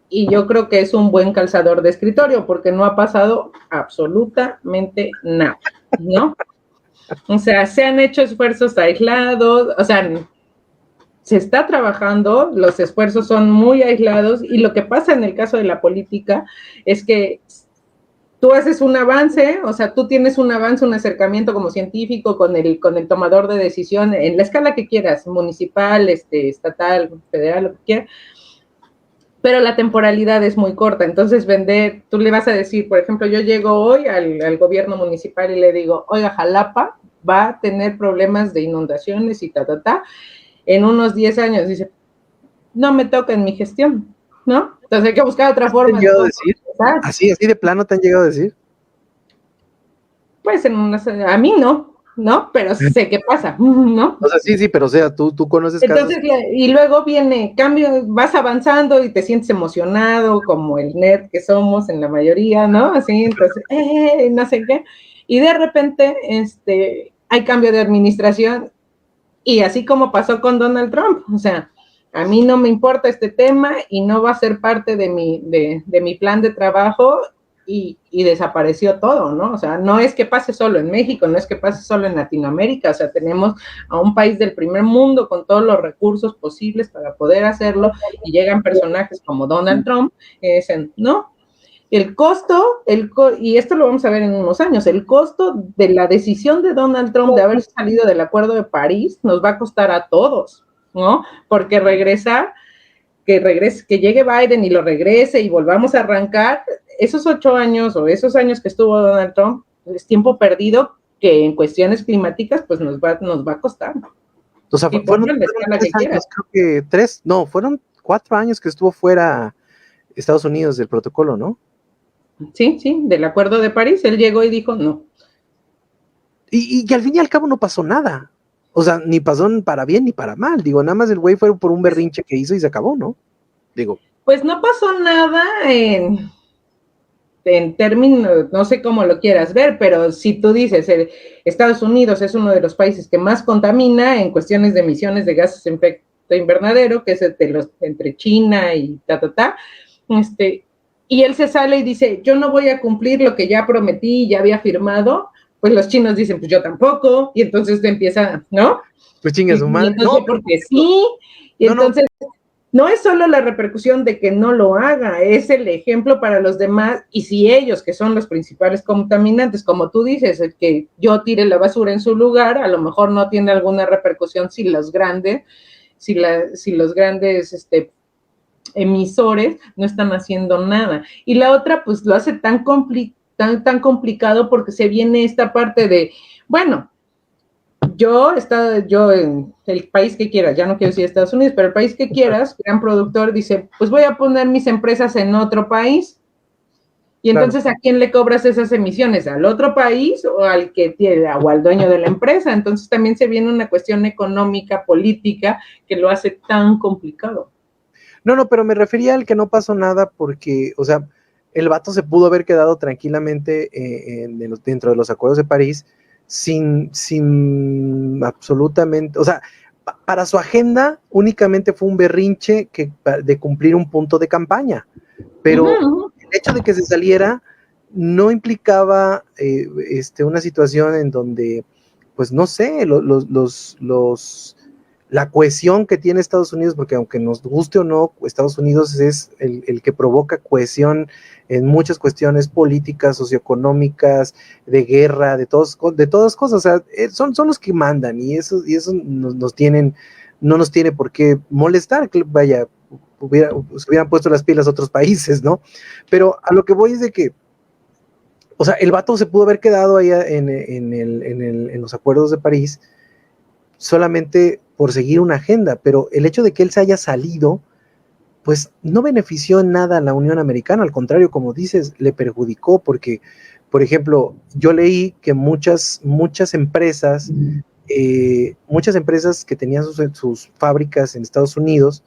y yo creo que es un buen calzador de escritorio, porque no ha pasado absolutamente nada, ¿no? O sea, se han hecho esfuerzos aislados, o sea, se está trabajando, los esfuerzos son muy aislados, y lo que pasa en el caso de la política es que tú haces un avance, o sea, tú tienes un avance, un acercamiento como científico con el tomador de decisión en la escala que quieras, municipal, estatal, federal, lo que quieras, pero la temporalidad es muy corta. Entonces tú le vas a decir, por ejemplo, yo llego hoy al gobierno municipal y le digo, oiga, Jalapa va a tener problemas de inundaciones y en unos 10 años. Dice, no me toca en mi gestión, ¿no? Entonces hay que buscar otra forma. ¿Te han llegado a decir? ¿Así de plano te han llegado a decir? Pues a mí no, pero sé qué pasa, ¿no? O sea, sí, pero o sea, tú conoces entonces, casos. Y luego viene cambio, vas avanzando y te sientes emocionado, como el nerd que somos en la mayoría, ¿no? Así, entonces, no sé qué. Y de repente, hay cambio de administración, y así como pasó con Donald Trump, o sea, a mí no me importa este tema y no va a ser parte de mi plan de trabajo, y desapareció todo, ¿no? O sea, no es que pase solo en México, no es que pase solo en Latinoamérica, o sea, tenemos a un país del primer mundo con todos los recursos posibles para poder hacerlo, y llegan personajes como Donald Trump y dicen, no, el costo, y esto lo vamos a ver en unos años, el costo de la decisión de Donald Trump de haber salido del Acuerdo de París nos va a costar a todos, ¿no? Porque que llegue Biden y lo regrese y volvamos a arrancar, esos 8 años o esos años que estuvo Donald Trump es tiempo perdido que en cuestiones climáticas pues nos va a costar. O sea, fueron 3 años, creo que 3, no, fueron 4 años que estuvo fuera Estados Unidos del protocolo, ¿no? Sí, del Acuerdo de París, él llegó y dijo no. Y al fin y al cabo no pasó nada. O sea, ni pasó para bien ni para mal. Digo, nada más el güey fue por un berrinche que hizo y se acabó, ¿no? Digo. Pues no pasó nada en términos, no sé cómo lo quieras ver, pero si tú dices, Estados Unidos es uno de los países que más contamina en cuestiones de emisiones de gases de efecto invernadero, que es entre China y y él se sale y dice, yo no voy a cumplir lo que ya prometí, ya había firmado, pues los chinos dicen, pues yo tampoco, y entonces te empieza, ¿no? Pues chinga su madre. No, porque sí, y entonces no es solo la repercusión de que no lo haga, es el ejemplo para los demás, y si ellos, que son los principales contaminantes, como tú dices, el que yo tire la basura en su lugar, a lo mejor no tiene alguna repercusión si los grandes emisores no están haciendo nada. Y la otra, pues lo hace tan tan complicado porque se viene esta parte de, bueno, yo en el país que quieras, ya no quiero decir Estados Unidos, pero el país que quieras, gran productor dice, pues voy a poner mis empresas en otro país. Y entonces, ¿a quién le cobras esas emisiones? ¿Al otro país o al que tiene, o al dueño de la empresa? Entonces también se viene una cuestión económica, política, que lo hace tan complicado. No, pero me refería al que no pasó nada porque, o sea, el vato se pudo haber quedado tranquilamente dentro de los acuerdos de París sin absolutamente, o sea, para su agenda únicamente fue un berrinche de cumplir un punto de campaña, pero el hecho de que se saliera no implicaba una situación en donde, pues no sé, la cohesión que tiene Estados Unidos, porque aunque nos guste o no, Estados Unidos es el que provoca cohesión en muchas cuestiones políticas, socioeconómicas, de guerra, de todas cosas, o sea, son los que mandan y eso no nos tiene por qué molestar, que vaya, se hubieran puesto las pilas otros países, ¿no? Pero a lo que voy es de que, o sea, el vato se pudo haber quedado ahí en los acuerdos de París solamente por seguir una agenda, pero el hecho de que él se haya salido, pues no benefició en nada a la Unión Americana, al contrario, como dices, le perjudicó, porque, por ejemplo, yo leí que muchas empresas que tenían sus fábricas en Estados Unidos,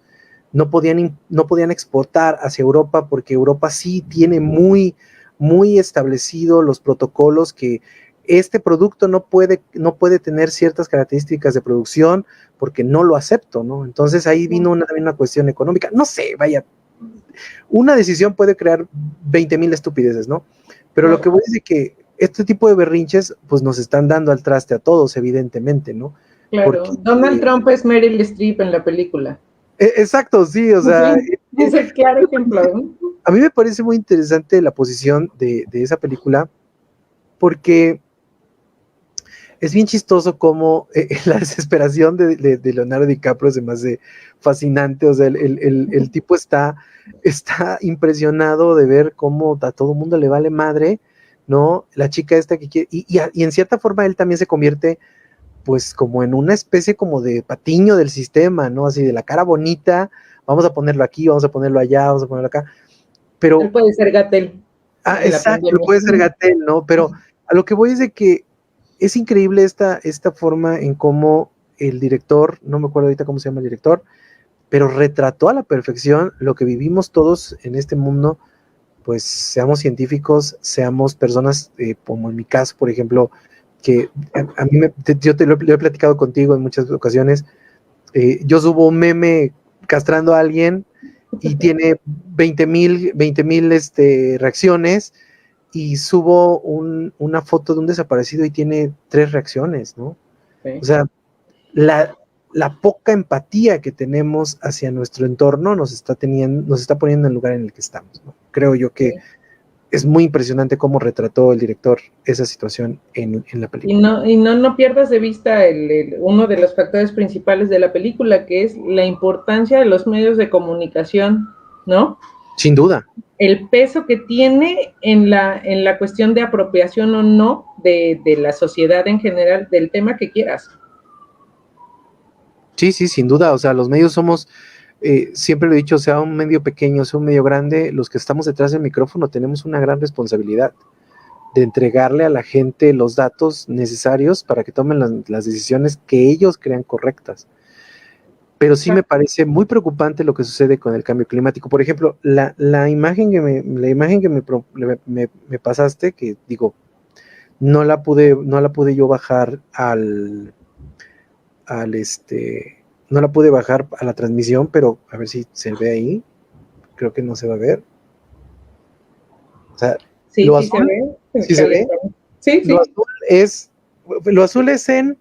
no podían exportar hacia Europa, porque Europa sí tiene muy, muy establecido los protocolos que este producto no puede tener ciertas características de producción porque no lo acepto, ¿no? Entonces ahí vino una cuestión económica. No sé, vaya, una decisión puede crear 20,000 estupideces, ¿no? Pero lo que voy es de que este tipo de berrinches, pues nos están dando al traste a todos, evidentemente, ¿no? Claro, porque, Donald Trump es Meryl Streep en la película. Exacto, sí, o sea... Sí, es el claro ejemplo. A mí me parece muy interesante la posición de esa película, porque es bien chistoso cómo la desesperación de Leonardo DiCaprio se me hace fascinante. O sea, el tipo está impresionado de ver cómo a todo mundo le vale madre, ¿no? La chica esta que quiere, y en cierta forma él también se convierte pues como en una especie como de patiño del sistema, ¿no? Así de la cara bonita, vamos a ponerlo aquí, vamos a ponerlo allá, vamos a ponerlo acá. Pero él puede ser Gatell. Exacto, puede ser Gatell, ¿no? Pero a lo que voy es de que es increíble esta forma en cómo el director, no me acuerdo ahorita cómo se llama el director, pero retrató a la perfección lo que vivimos todos en este mundo, pues seamos científicos, seamos personas, como en mi caso, por ejemplo, que a mí yo te lo he platicado contigo en muchas ocasiones, yo subo un meme castrando a alguien y tiene 20,000 reacciones, y subo una foto de un desaparecido y tiene 3 reacciones, ¿no? Sí. O sea, la poca empatía que tenemos hacia nuestro entorno nos está poniendo en el lugar en el que estamos, ¿no? Creo yo que es muy impresionante cómo retrató el director esa situación en la película. Y no pierdas de vista uno de los factores principales de la película, que es la importancia de los medios de comunicación, ¿no? Sin duda. El peso que tiene en la cuestión de apropiación o no de la sociedad en general, del tema que quieras. Sí, sin duda. O sea, los medios somos, siempre lo he dicho, sea un medio pequeño, sea un medio grande, los que estamos detrás del micrófono tenemos una gran responsabilidad de entregarle a la gente los datos necesarios para que tomen las decisiones que ellos crean correctas. Pero sí me parece muy preocupante lo que sucede con el cambio climático. Por ejemplo, la imagen que me pasaste, que digo, no la pude yo bajar no la pude bajar a la transmisión, pero a ver si se ve ahí. Creo que no se va a ver. O sea, sí, lo sí azul, se ve. ¿sí se ve? Sí, sí. Lo azul es en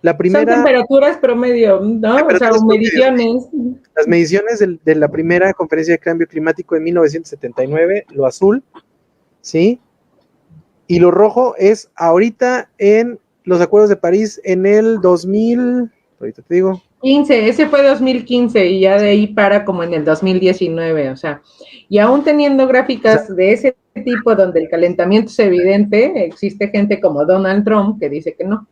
la primera... Son temperaturas promedio, ¿no? O sea, mediciones. Las mediciones de la primera conferencia de cambio climático en 1979, lo azul, ¿sí? Y lo rojo es ahorita en los acuerdos de París en el 2000, ahorita te digo. 15, ese fue 2015 y ya de ahí para como en el 2019, o sea, y aún teniendo gráficas de ese tipo donde el calentamiento es evidente, existe gente como Donald Trump que dice que no.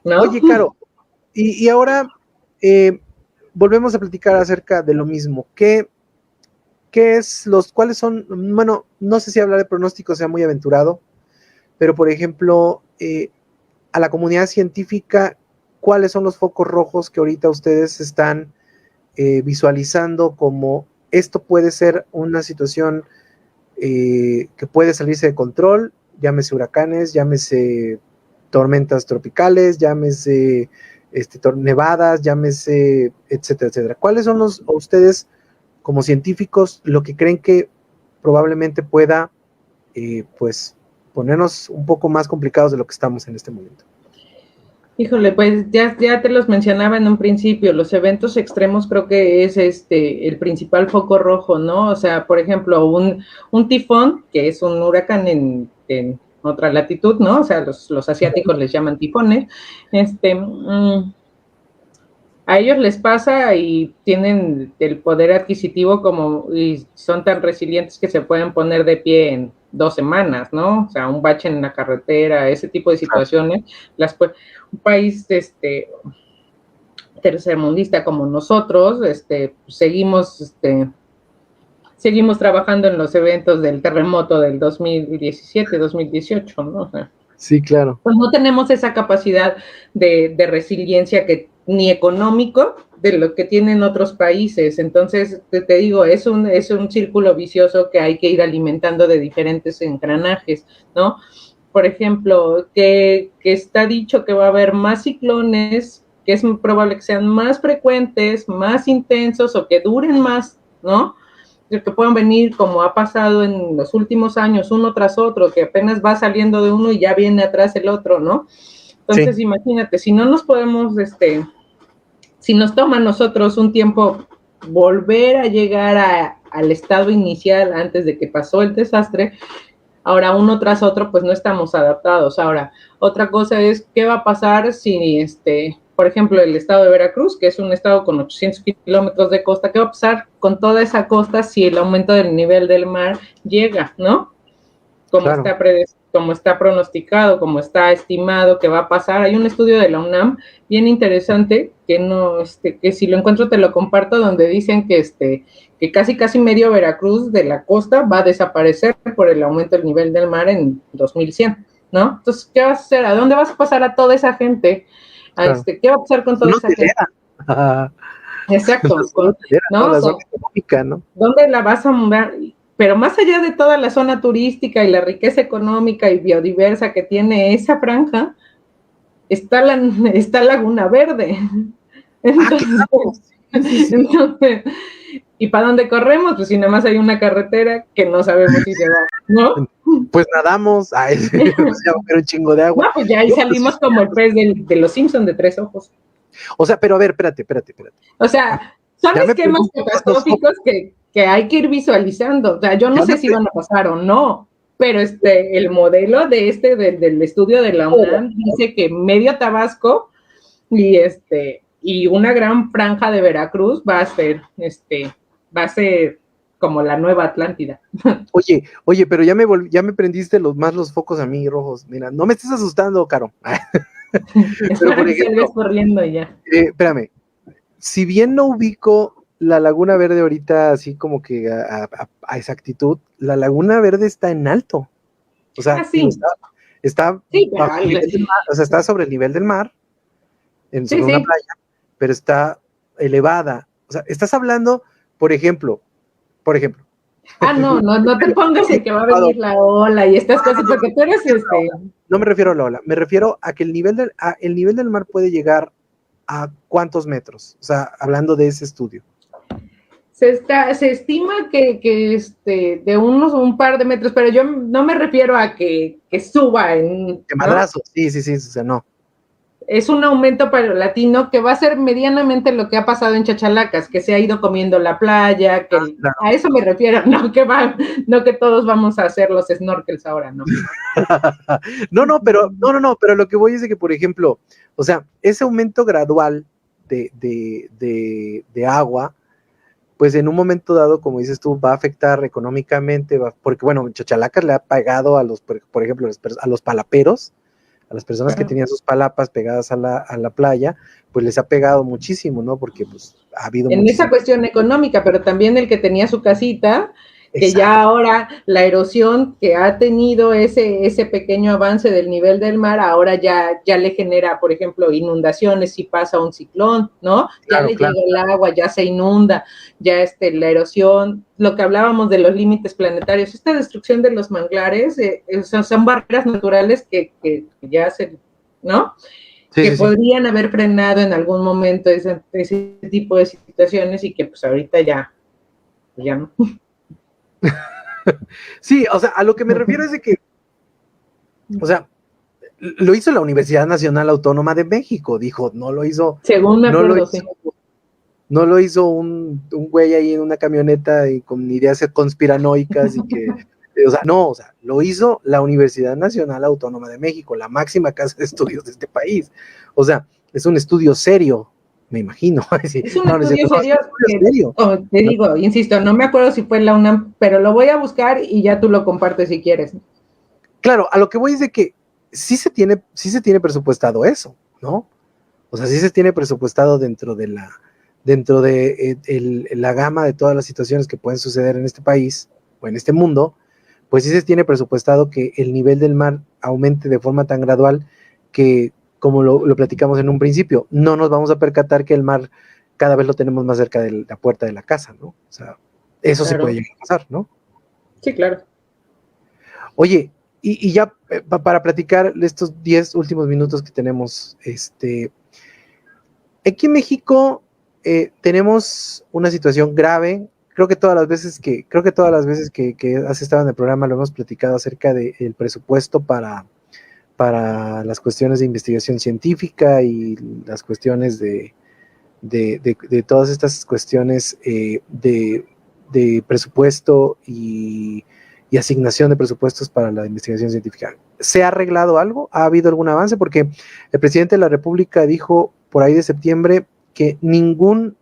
¿No? Oye, Caro, y ahora volvemos a platicar acerca de lo mismo. ¿Cuáles son? Bueno, no sé si hablar de pronóstico sea muy aventurado, pero por ejemplo, a la comunidad científica, ¿cuáles son los focos rojos que ahorita ustedes están visualizando como esto puede ser una situación que puede salirse de control, llámese huracanes, llámese tormentas tropicales, llámese nevadas, llámese, etcétera, etcétera? ¿Cuáles son ustedes, como científicos, lo que creen que probablemente pueda, pues, ponernos un poco más complicados de lo que estamos en este momento? Híjole, pues ya te los mencionaba en un principio, los eventos extremos creo que es el principal foco rojo, ¿no? O sea, por ejemplo, un tifón, que es un huracán en otra latitud, ¿no? O sea, los asiáticos les llaman tifones, a ellos les pasa y tienen el poder adquisitivo y son tan resilientes que se pueden poner de pie en 2 semanas, ¿no? O sea, un bache en la carretera, ese tipo de situaciones, un país tercermundista como nosotros, seguimos trabajando en los eventos del terremoto del 2017, 2018, ¿no? O sea, sí, claro. Pues no tenemos esa capacidad de resiliencia ni económico de lo que tienen otros países. Entonces, te digo, es un círculo vicioso que hay que ir alimentando de diferentes engranajes, ¿no? Por ejemplo, que está dicho que va a haber más ciclones, que es probable que sean más frecuentes, más intensos o que duren más, ¿no? Que puedan venir como ha pasado en los últimos años, uno tras otro, que apenas va saliendo de uno y ya viene atrás el otro, ¿no? Entonces, sí. Imagínate, si no nos podemos, si nos toma a nosotros un tiempo volver a llegar al estado inicial antes de que pasó el desastre, ahora uno tras otro, pues no estamos adaptados. Ahora, otra cosa es, ¿qué va a pasar si, por ejemplo, el estado de Veracruz, que es un estado con 800 kilómetros de costa, ¿qué va a pasar con toda esa costa si el aumento del nivel del mar llega, ¿no? Como está pronosticado, como está estimado que va a pasar. Hay un estudio de la UNAM bien interesante que si lo encuentro te lo comparto, donde dicen que casi medio Veracruz de la costa va a desaparecer por el aumento del nivel del mar en 2100, ¿no? Entonces, ¿qué vas a hacer? ¿A dónde vas a pasar a toda esa gente? Claro. ¿Qué va a pasar con toda esa gente? Exacto. ¿No? La zona económica, ¿no? ¿Dónde la vas a mudar? Pero más allá de toda la zona turística y la riqueza económica y biodiversa que tiene esa franja, está Laguna Verde. Entonces, ¿y para dónde corremos? Pues si nada más hay una carretera que no sabemos si se va, ¿no? Pues nadamos, va a haber un chingo de agua. No, pues ya ahí salimos como el pez de los Simpsons de 3 ojos. O sea, pero a ver, espérate. O sea, son esquemas catastróficos que hay que ir visualizando. O sea, yo no sé si van a pasar o no, pero el modelo del estudio de la UNAM dice que medio Tabasco y una gran franja de Veracruz va a ser como la nueva Atlántida. Oye, pero ya me prendiste los focos a mí rojos. Mira, no me estés asustando, Caro. Pero por ejemplo, corriendo ya. Espérame, si bien no ubico la Laguna Verde ahorita así como que a exactitud, la Laguna Verde está en alto. O sea, sí. está bajo el nivel del mar, o sea, está sobre el nivel del mar, sobre una playa, pero está elevada. O sea, estás hablando, por ejemplo. No te pongas en que va a venir la ola y estas cosas, porque tú eres No me refiero a la ola, me refiero a que el nivel del mar puede llegar a ¿cuántos metros? O sea, hablando de ese estudio. Se estima que de un par de metros, pero yo no me refiero a que suba en... De madrazo, ¿no? Sí, o sea, no. Es un aumento paulatino que va a ser medianamente lo que ha pasado en Chachalacas, que se ha ido comiendo la playa, que claro. A eso me refiero, no que todos vamos a hacer los snorkels ahora, ¿no? pero lo que voy es de que, por ejemplo, o sea, ese aumento gradual de agua pues en un momento dado, como dices tú, va a afectar económicamente, porque bueno, Chachalacas le ha pagado a los, por ejemplo, a los palaperos, a las personas que tenían sus palapas pegadas a la playa, pues les ha pegado muchísimo, ¿no? Porque pues ha habido en esa cuestión económica, pero también el que tenía su casita, que Exacto. ya ahora la erosión que ha tenido ese pequeño avance del nivel del mar, ahora ya le genera, por ejemplo, inundaciones si pasa un ciclón, ¿no? Claro, ya le llega el agua, ya se inunda, ya la erosión, lo que hablábamos de los límites planetarios, esta destrucción de los manglares son barreras naturales que ya se, ¿no? Sí, que sí, podrían haber frenado en algún momento ese tipo de situaciones y que pues ahorita ya no. Sí, o sea, a lo que me refiero es de que, o sea, lo hizo la Universidad Nacional Autónoma de México, dijo, no lo hizo. Según me acuerdo, sí. No lo hizo un güey ahí en una camioneta y con ideas conspiranoicas y que, o sea, lo hizo la Universidad Nacional Autónoma de México, la máxima casa de estudios de este país. O sea, es un estudio serio, me imagino. Es un estudio serio. Te digo, insisto, no me acuerdo si fue en la UNAM, pero lo voy a buscar y ya tú lo compartes si quieres. Claro, a lo que voy es de que sí se tiene presupuestado eso, ¿no? O sea, sí se tiene presupuestado dentro de la gama de todas las situaciones que pueden suceder en este país o en este mundo, pues sí se tiene presupuestado que el nivel del mar aumente de forma tan gradual que, como lo platicamos en un principio, no nos vamos a percatar que el mar cada vez lo tenemos más cerca de la puerta de la casa, ¿no? O sea, eso claro. Sí puede llegar a pasar, ¿no? Sí, claro. Oye, y ya para platicar estos 10 últimos minutos que tenemos, aquí en México tenemos una situación grave. Creo que todas las veces que has estado en el programa lo hemos platicado acerca del presupuesto para las cuestiones de investigación científica y las cuestiones de todas estas cuestiones de presupuesto y asignación de presupuestos para la investigación científica. ¿Se ha arreglado algo? ¿Ha habido algún avance? Porque el presidente de la República dijo por ahí de septiembre que ninguna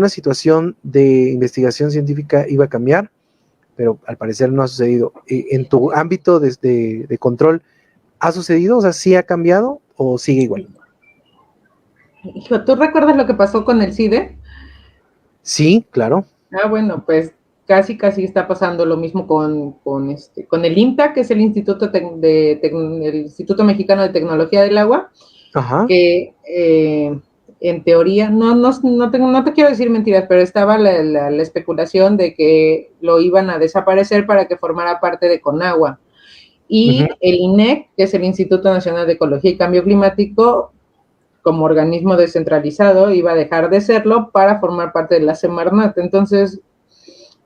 situación de investigación científica iba a cambiar, pero al parecer no ha sucedido. En tu ámbito de control, ¿ha sucedido? O sea, ¿sí ha cambiado o sigue igual? Hijo, ¿tú recuerdas lo que pasó con el CIDE? Sí, claro. Ah, bueno, pues casi está pasando lo mismo con el INTA, que es el Instituto el Instituto Mexicano de Tecnología del Agua. Ajá. Que en teoría, no te quiero decir mentiras, pero estaba la especulación de que lo iban a desaparecer para que formara parte de Conagua. Y el INEC, que es el Instituto Nacional de Ecología y Cambio Climático, como organismo descentralizado, iba a dejar de serlo para formar parte de la Semarnat. Entonces,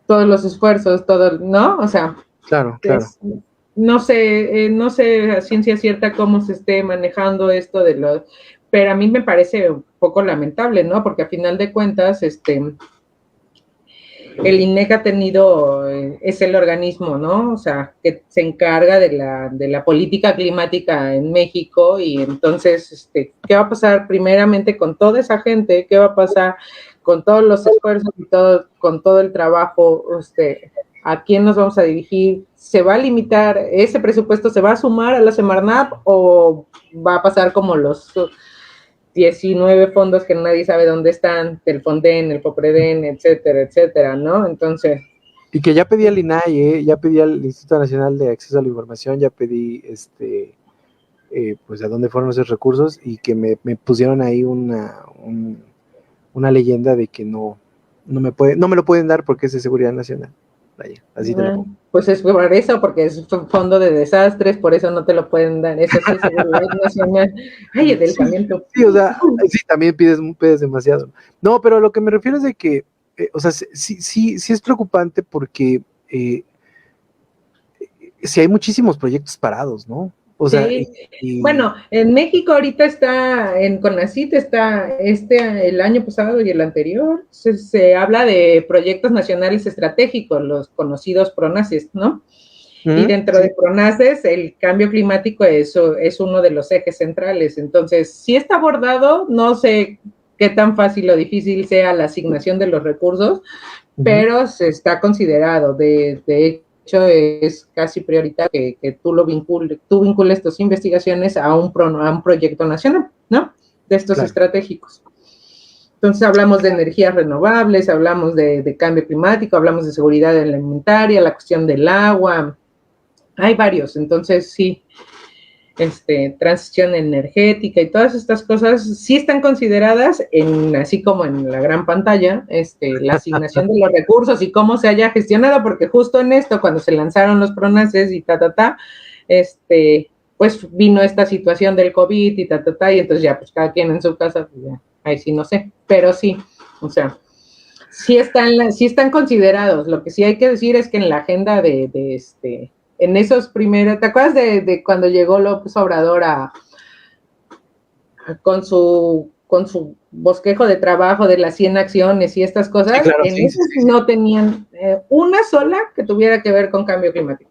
todos los esfuerzos, ¿no? O sea, claro. No sé a ciencia cierta cómo se esté manejando esto pero a mí me parece un poco lamentable, ¿no? Porque a final de cuentas, el INEC ha tenido, es el organismo, ¿no? O sea, que se encarga de la política climática en México y entonces, ¿qué va a pasar primeramente con toda esa gente? ¿Qué va a pasar con todos los esfuerzos y con todo el trabajo? ¿A quién nos vamos a dirigir? ¿Se va a limitar, ese presupuesto se va a sumar a la Semarnat o va a pasar como los 19 fondos que nadie sabe dónde están, del Fonden, el Popreden, etcétera, ¿no? Entonces... Y que ya pedí al INAI, ya pedí al Instituto Nacional de Acceso a la Información, ya pedí, pues a dónde fueron esos recursos y que me pusieron ahí una leyenda de que no me lo pueden dar porque es de seguridad nacional. Vaya, así te lo pongo. Pues es por eso, porque es un fondo de desastres, por eso no te lo pueden dar. Eso sí es seguridad nacional. Ay, adelgazamiento. Sí, o sea, sí, también pides demasiado. No, pero a lo que me refiero es de que, o sea, sí es preocupante porque sí hay muchísimos proyectos parados, ¿no? O sea, sí. Bueno, en México ahorita en CONACYT está el año pasado y el anterior, se habla de proyectos nacionales estratégicos, los conocidos PRONACES, ¿no? Y dentro de PRONACES el cambio climático es uno de los ejes centrales, entonces sí está abordado, no sé qué tan fácil o difícil sea la asignación de los recursos, pero se está considerado. De hecho, es casi prioritario que tú vincules tus investigaciones a un proyecto nacional, ¿no? De estos estratégicos. Entonces hablamos de energías renovables, hablamos de cambio climático, hablamos de seguridad alimentaria, la cuestión del agua, hay varios. Entonces sí, transición energética y todas estas cosas sí están consideradas así como en la gran pantalla, la asignación de los recursos y cómo se haya gestionado, porque justo en esto, cuando se lanzaron los PRONACES y pues vino esta situación del COVID y y entonces ya, pues cada quien en su casa, pues ya, ahí sí no sé, pero sí, o sea, sí están considerados. Lo que sí hay que decir es que en la agenda en esos primeros, ¿te acuerdas de cuando llegó López Obrador con su bosquejo de trabajo de las 100 acciones y estas cosas? Sí, claro, esos no tenían una sola que tuviera que ver con cambio climático.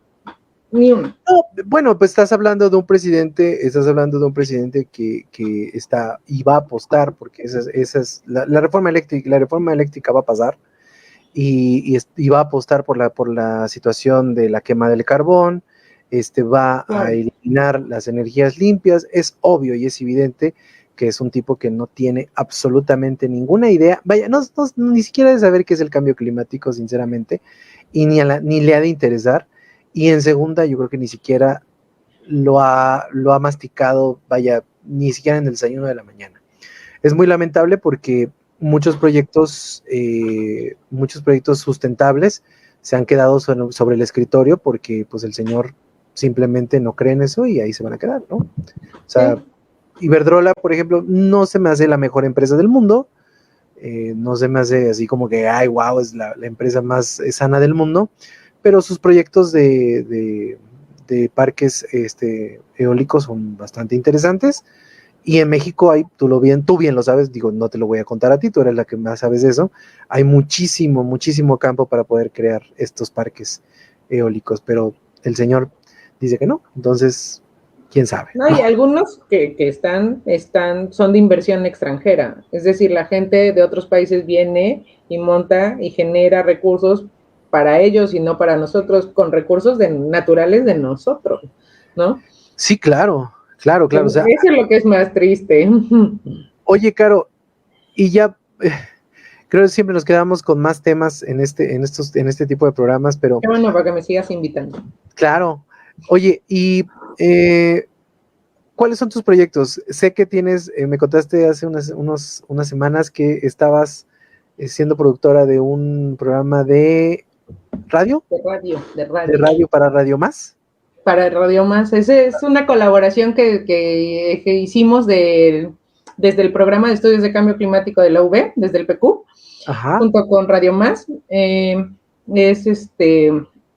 Ni una. No, bueno, pues estás hablando de un presidente que está y va a apostar, porque la reforma eléctrica va a pasar y va a apostar por la situación de la quema del carbón, va a eliminar las energías limpias. Es obvio y es evidente que es un tipo que no tiene absolutamente ninguna idea, vaya, ni siquiera de saber qué es el cambio climático, sinceramente, y ni le ha de interesar. Y en segunda, yo creo que ni siquiera lo ha masticado, vaya, ni siquiera en el desayuno de la mañana. Es muy lamentable porque muchos proyectos sustentables se han quedado sobre el escritorio porque pues el señor simplemente no cree en eso y ahí se van a quedar, ¿no? O sea, Iberdrola, por ejemplo, no se me hace la mejor empresa del mundo, no se me hace así como que, ay, wow, es la empresa más sana del mundo, pero sus proyectos de parques eólicos son bastante interesantes. Y en México hay, tú bien lo sabes, digo, no te lo voy a contar a ti, tú eres la que más sabes de eso, hay muchísimo campo para poder crear estos parques eólicos, pero el señor dice que no, entonces, quién sabe. No, y algunos que son de inversión extranjera, es decir, la gente de otros países viene y monta y genera recursos para ellos y no para nosotros, con recursos naturales de nosotros, ¿no? Sí, claro. O sea, eso es lo que es más triste. Oye, Caro, y ya creo que siempre nos quedamos con más temas en este tipo de programas, pero... Qué bueno, para que me sigas invitando. Claro. Oye, y ¿cuáles son tus proyectos? Sé que tienes, me contaste hace unas semanas que estabas siendo productora de un programa de radio. De radio. De radio para Radio Más. Para Radio Más. Esa es una colaboración que hicimos desde el programa de estudios de cambio climático de la UB, desde el PQ, junto con Radio Más. Es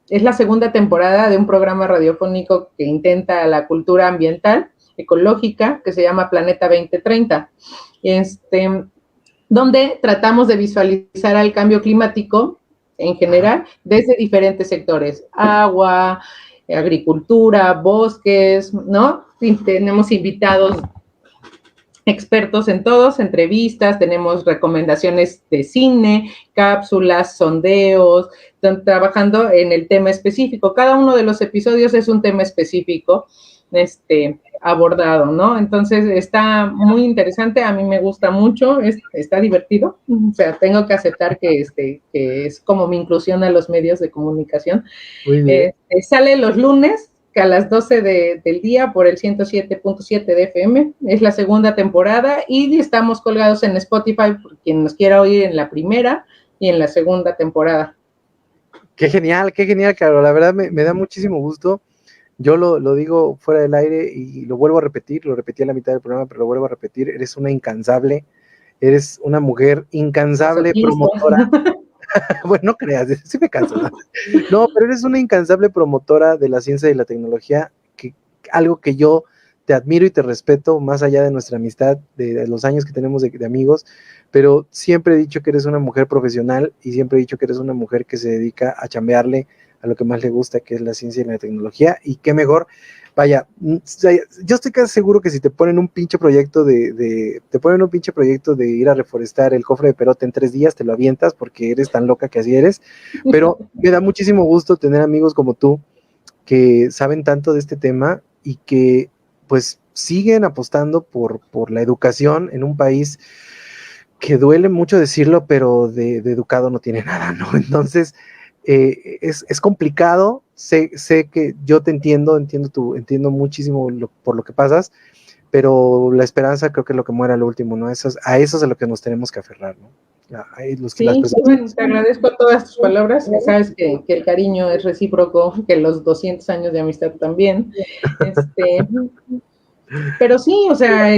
la segunda temporada de un programa radiofónico que intenta la cultura ambiental, ecológica, que se llama Planeta 2030. Donde tratamos de visualizar al cambio climático en general desde diferentes sectores: agua, agricultura, bosques, ¿no? Y tenemos invitados expertos en todos, entrevistas, tenemos recomendaciones de cine, cápsulas, sondeos, trabajando en el tema específico. Cada uno de los episodios es un tema específico abordado, ¿no? Entonces está muy interesante, a mí me gusta mucho, está divertido, o sea, tengo que aceptar que es como mi inclusión a los medios de comunicación. Muy bien. Sale los lunes a las 12 del día por el 107.7 de FM, es la segunda temporada y estamos colgados en Spotify por quien nos quiera oír en la primera y en la segunda temporada. Qué genial, Caro, la verdad me da muchísimo gusto. Yo lo digo fuera del aire y lo vuelvo a repetir, lo repetí a la mitad del programa, pero lo vuelvo a repetir, eres una incansable, eres una mujer incansable promotora. Bueno, no creas, sí me canso, ¿no? No, pero eres una incansable promotora de la ciencia y la tecnología, algo que yo te admiro y te respeto, más allá de nuestra amistad, de los años que tenemos de amigos, pero siempre he dicho que eres una mujer profesional y siempre he dicho que eres una mujer que se dedica a chambearle a lo que más le gusta, que es la ciencia y la tecnología, y qué mejor vaya, yo estoy casi seguro que si te ponen un pinche proyecto te ponen un pinche proyecto de ir a reforestar el cofre de Perote en 3 días, te lo avientas porque eres tan loca que así eres, pero me da muchísimo gusto tener amigos como tú que saben tanto de este tema y que pues siguen apostando por la educación en un país que duele mucho decirlo, pero de educado no tiene nada, ¿no? Entonces, es complicado, sé que yo te entiendo muchísimo por lo que pasas, pero la esperanza creo que es lo que muere al último, ¿no? A eso es a lo que nos tenemos que aferrar, ¿no? Sí, te agradezco todas tus palabras, sabes que el cariño es recíproco, que los 200 años de amistad también, pero sí, o sea,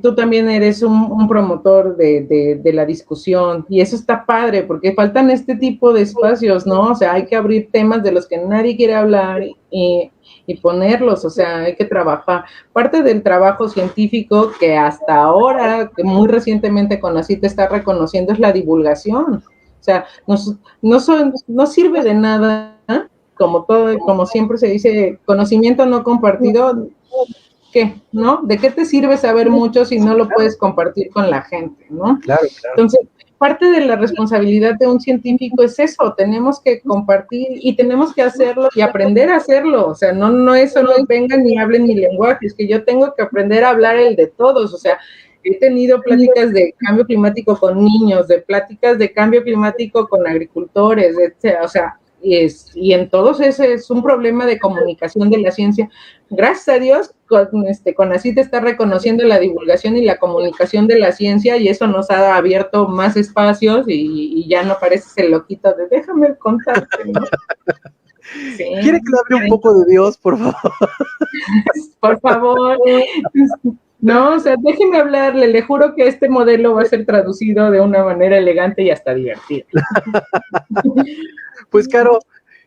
tú también eres un promotor de la discusión y eso está padre porque faltan este tipo de espacios, ¿no? O sea, hay que abrir temas de los que nadie quiere hablar y ponerlos, o sea, hay que trabajar. Parte del trabajo científico que hasta ahora, que muy recientemente CONACYT está reconociendo es la divulgación. O sea, no sirve de nada, como siempre se dice, conocimiento no compartido. ¿Qué? ¿No? ¿De qué te sirve saber mucho si no lo puedes compartir con la gente, ¿no? Claro. Entonces, parte de la responsabilidad de un científico es eso, tenemos que compartir y tenemos que hacerlo y aprender a hacerlo, o sea, no es solo vengan y hablen mi lenguaje, es que yo tengo que aprender a hablar el de todos, o sea, he tenido pláticas de cambio climático con niños, de pláticas de cambio climático con agricultores, etc., o sea, y en todos ese es un problema de comunicación de la ciencia. Gracias a Dios, CONACYT está reconociendo la divulgación y la comunicación de la ciencia y eso nos ha abierto más espacios y ya no pareces el loquito de déjame contarte, ¿no? Sí. ¿Quiere que le hable un poco de Dios, por favor? Por favor. No, o sea, déjeme hablarle, le juro que este modelo va a ser traducido de una manera elegante y hasta divertida. Pues, Caro,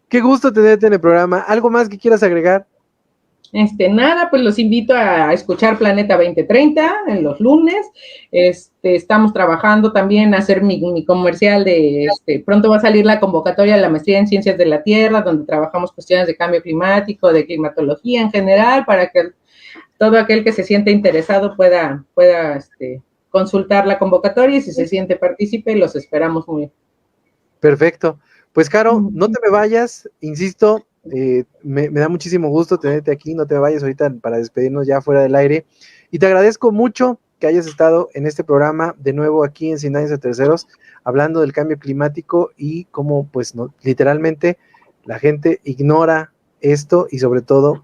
qué gusto tenerte en el programa. ¿Algo más que quieras agregar? Nada, pues los invito a escuchar Planeta 2030 en los lunes. Estamos trabajando también a hacer mi comercial de, pronto va a salir la convocatoria de la maestría en Ciencias de la Tierra, donde trabajamos cuestiones de cambio climático, de climatología en general, para que todo aquel que se siente interesado pueda consultar la convocatoria y si se siente partícipe, los esperamos muy bien. Perfecto. Pues, Caro, no te me vayas, insisto, me da muchísimo gusto tenerte aquí, no te vayas ahorita para despedirnos ya fuera del aire, y te agradezco mucho que hayas estado en este programa de nuevo aquí en Sin Daños a Terceros, hablando del cambio climático y cómo, pues, no, literalmente la gente ignora esto y sobre todo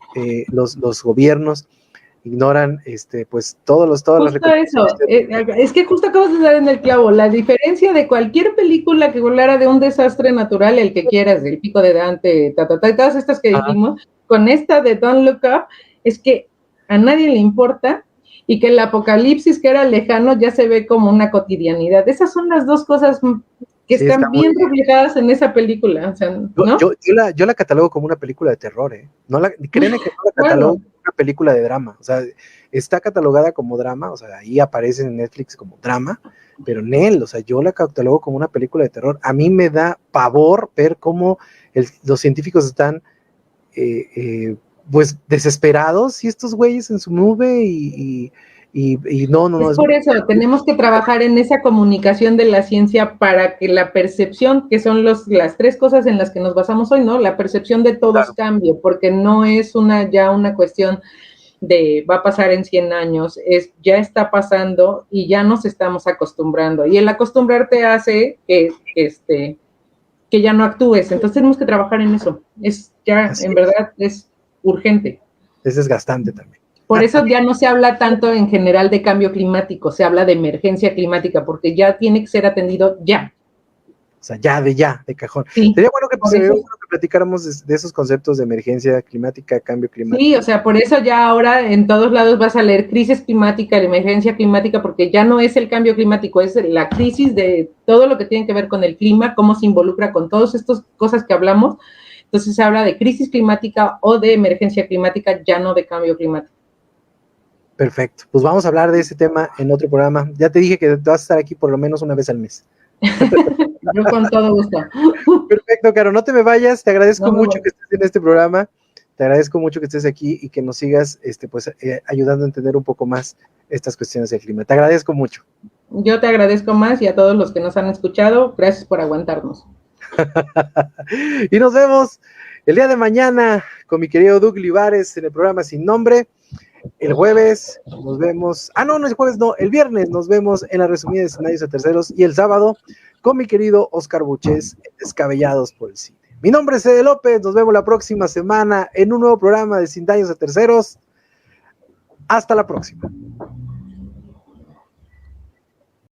los gobiernos ignoran pues todas las recomendaciones. Es que justo acabas de dar en el clavo, la diferencia de cualquier película que hablara de un desastre natural, el que quieras, del Pico de Dante, todas estas que dijimos, con esta de Don't Look Up, es que a nadie le importa y que el apocalipsis que era lejano ya se ve como una cotidianidad. Esas son las dos cosas que están bien reflejadas en esa película, o sea, ¿no? Yo la catalogo como una película de terror, créeme que no la catalogo como una película de drama, o sea, está catalogada como drama, o sea, ahí aparece en Netflix como drama, pero o sea, yo la catalogo como una película de terror. A mí me da pavor ver cómo los científicos están pues desesperados y estos güeyes en su nube y no. Es por eso, tenemos que trabajar en esa comunicación de la ciencia para que la percepción, que son las 3 cosas en las que nos basamos hoy, ¿no? La percepción de todos cambie, porque no es ya una cuestión de va a pasar en 100 años, ya está pasando y ya nos estamos acostumbrando. Y el acostumbrarte hace que ya no actúes. Entonces tenemos que trabajar en eso. En verdad, es urgente. Es desgastante también. Por eso ya no se habla tanto en general de cambio climático, se habla de emergencia climática, porque ya tiene que ser atendido ya. O sea, de cajón. Sí, sería bueno que platicáramos de esos conceptos de emergencia climática, cambio climático. Sí, o sea, por eso ya ahora en todos lados vas a leer crisis climática, emergencia climática, porque ya no es el cambio climático, es la crisis de todo lo que tiene que ver con el clima, cómo se involucra con todas estas cosas que hablamos. Entonces se habla de crisis climática o de emergencia climática, ya no de cambio climático. Perfecto, pues vamos a hablar de ese tema en otro programa. Ya te dije que vas a estar aquí por lo menos una vez al mes. Yo con todo gusto. Perfecto, Caro, no te me vayas, te agradezco mucho que estés en este programa. Te agradezco mucho que estés aquí y que nos sigas pues, ayudando a entender un poco más estas cuestiones del clima. Te agradezco mucho. Yo te agradezco más y a todos los que nos han escuchado, gracias por aguantarnos. Y nos vemos el día de mañana con mi querido Doug Livares en el programa Sin Nombre. El jueves nos vemos, no, el jueves no, el viernes nos vemos en la resumida de Sin Daños a Terceros y el sábado con mi querido Oscar Buches, Descabellados por el Cine. Mi nombre es Ede López, nos vemos la próxima semana en un nuevo programa de Sin Daños a Terceros. Hasta la próxima.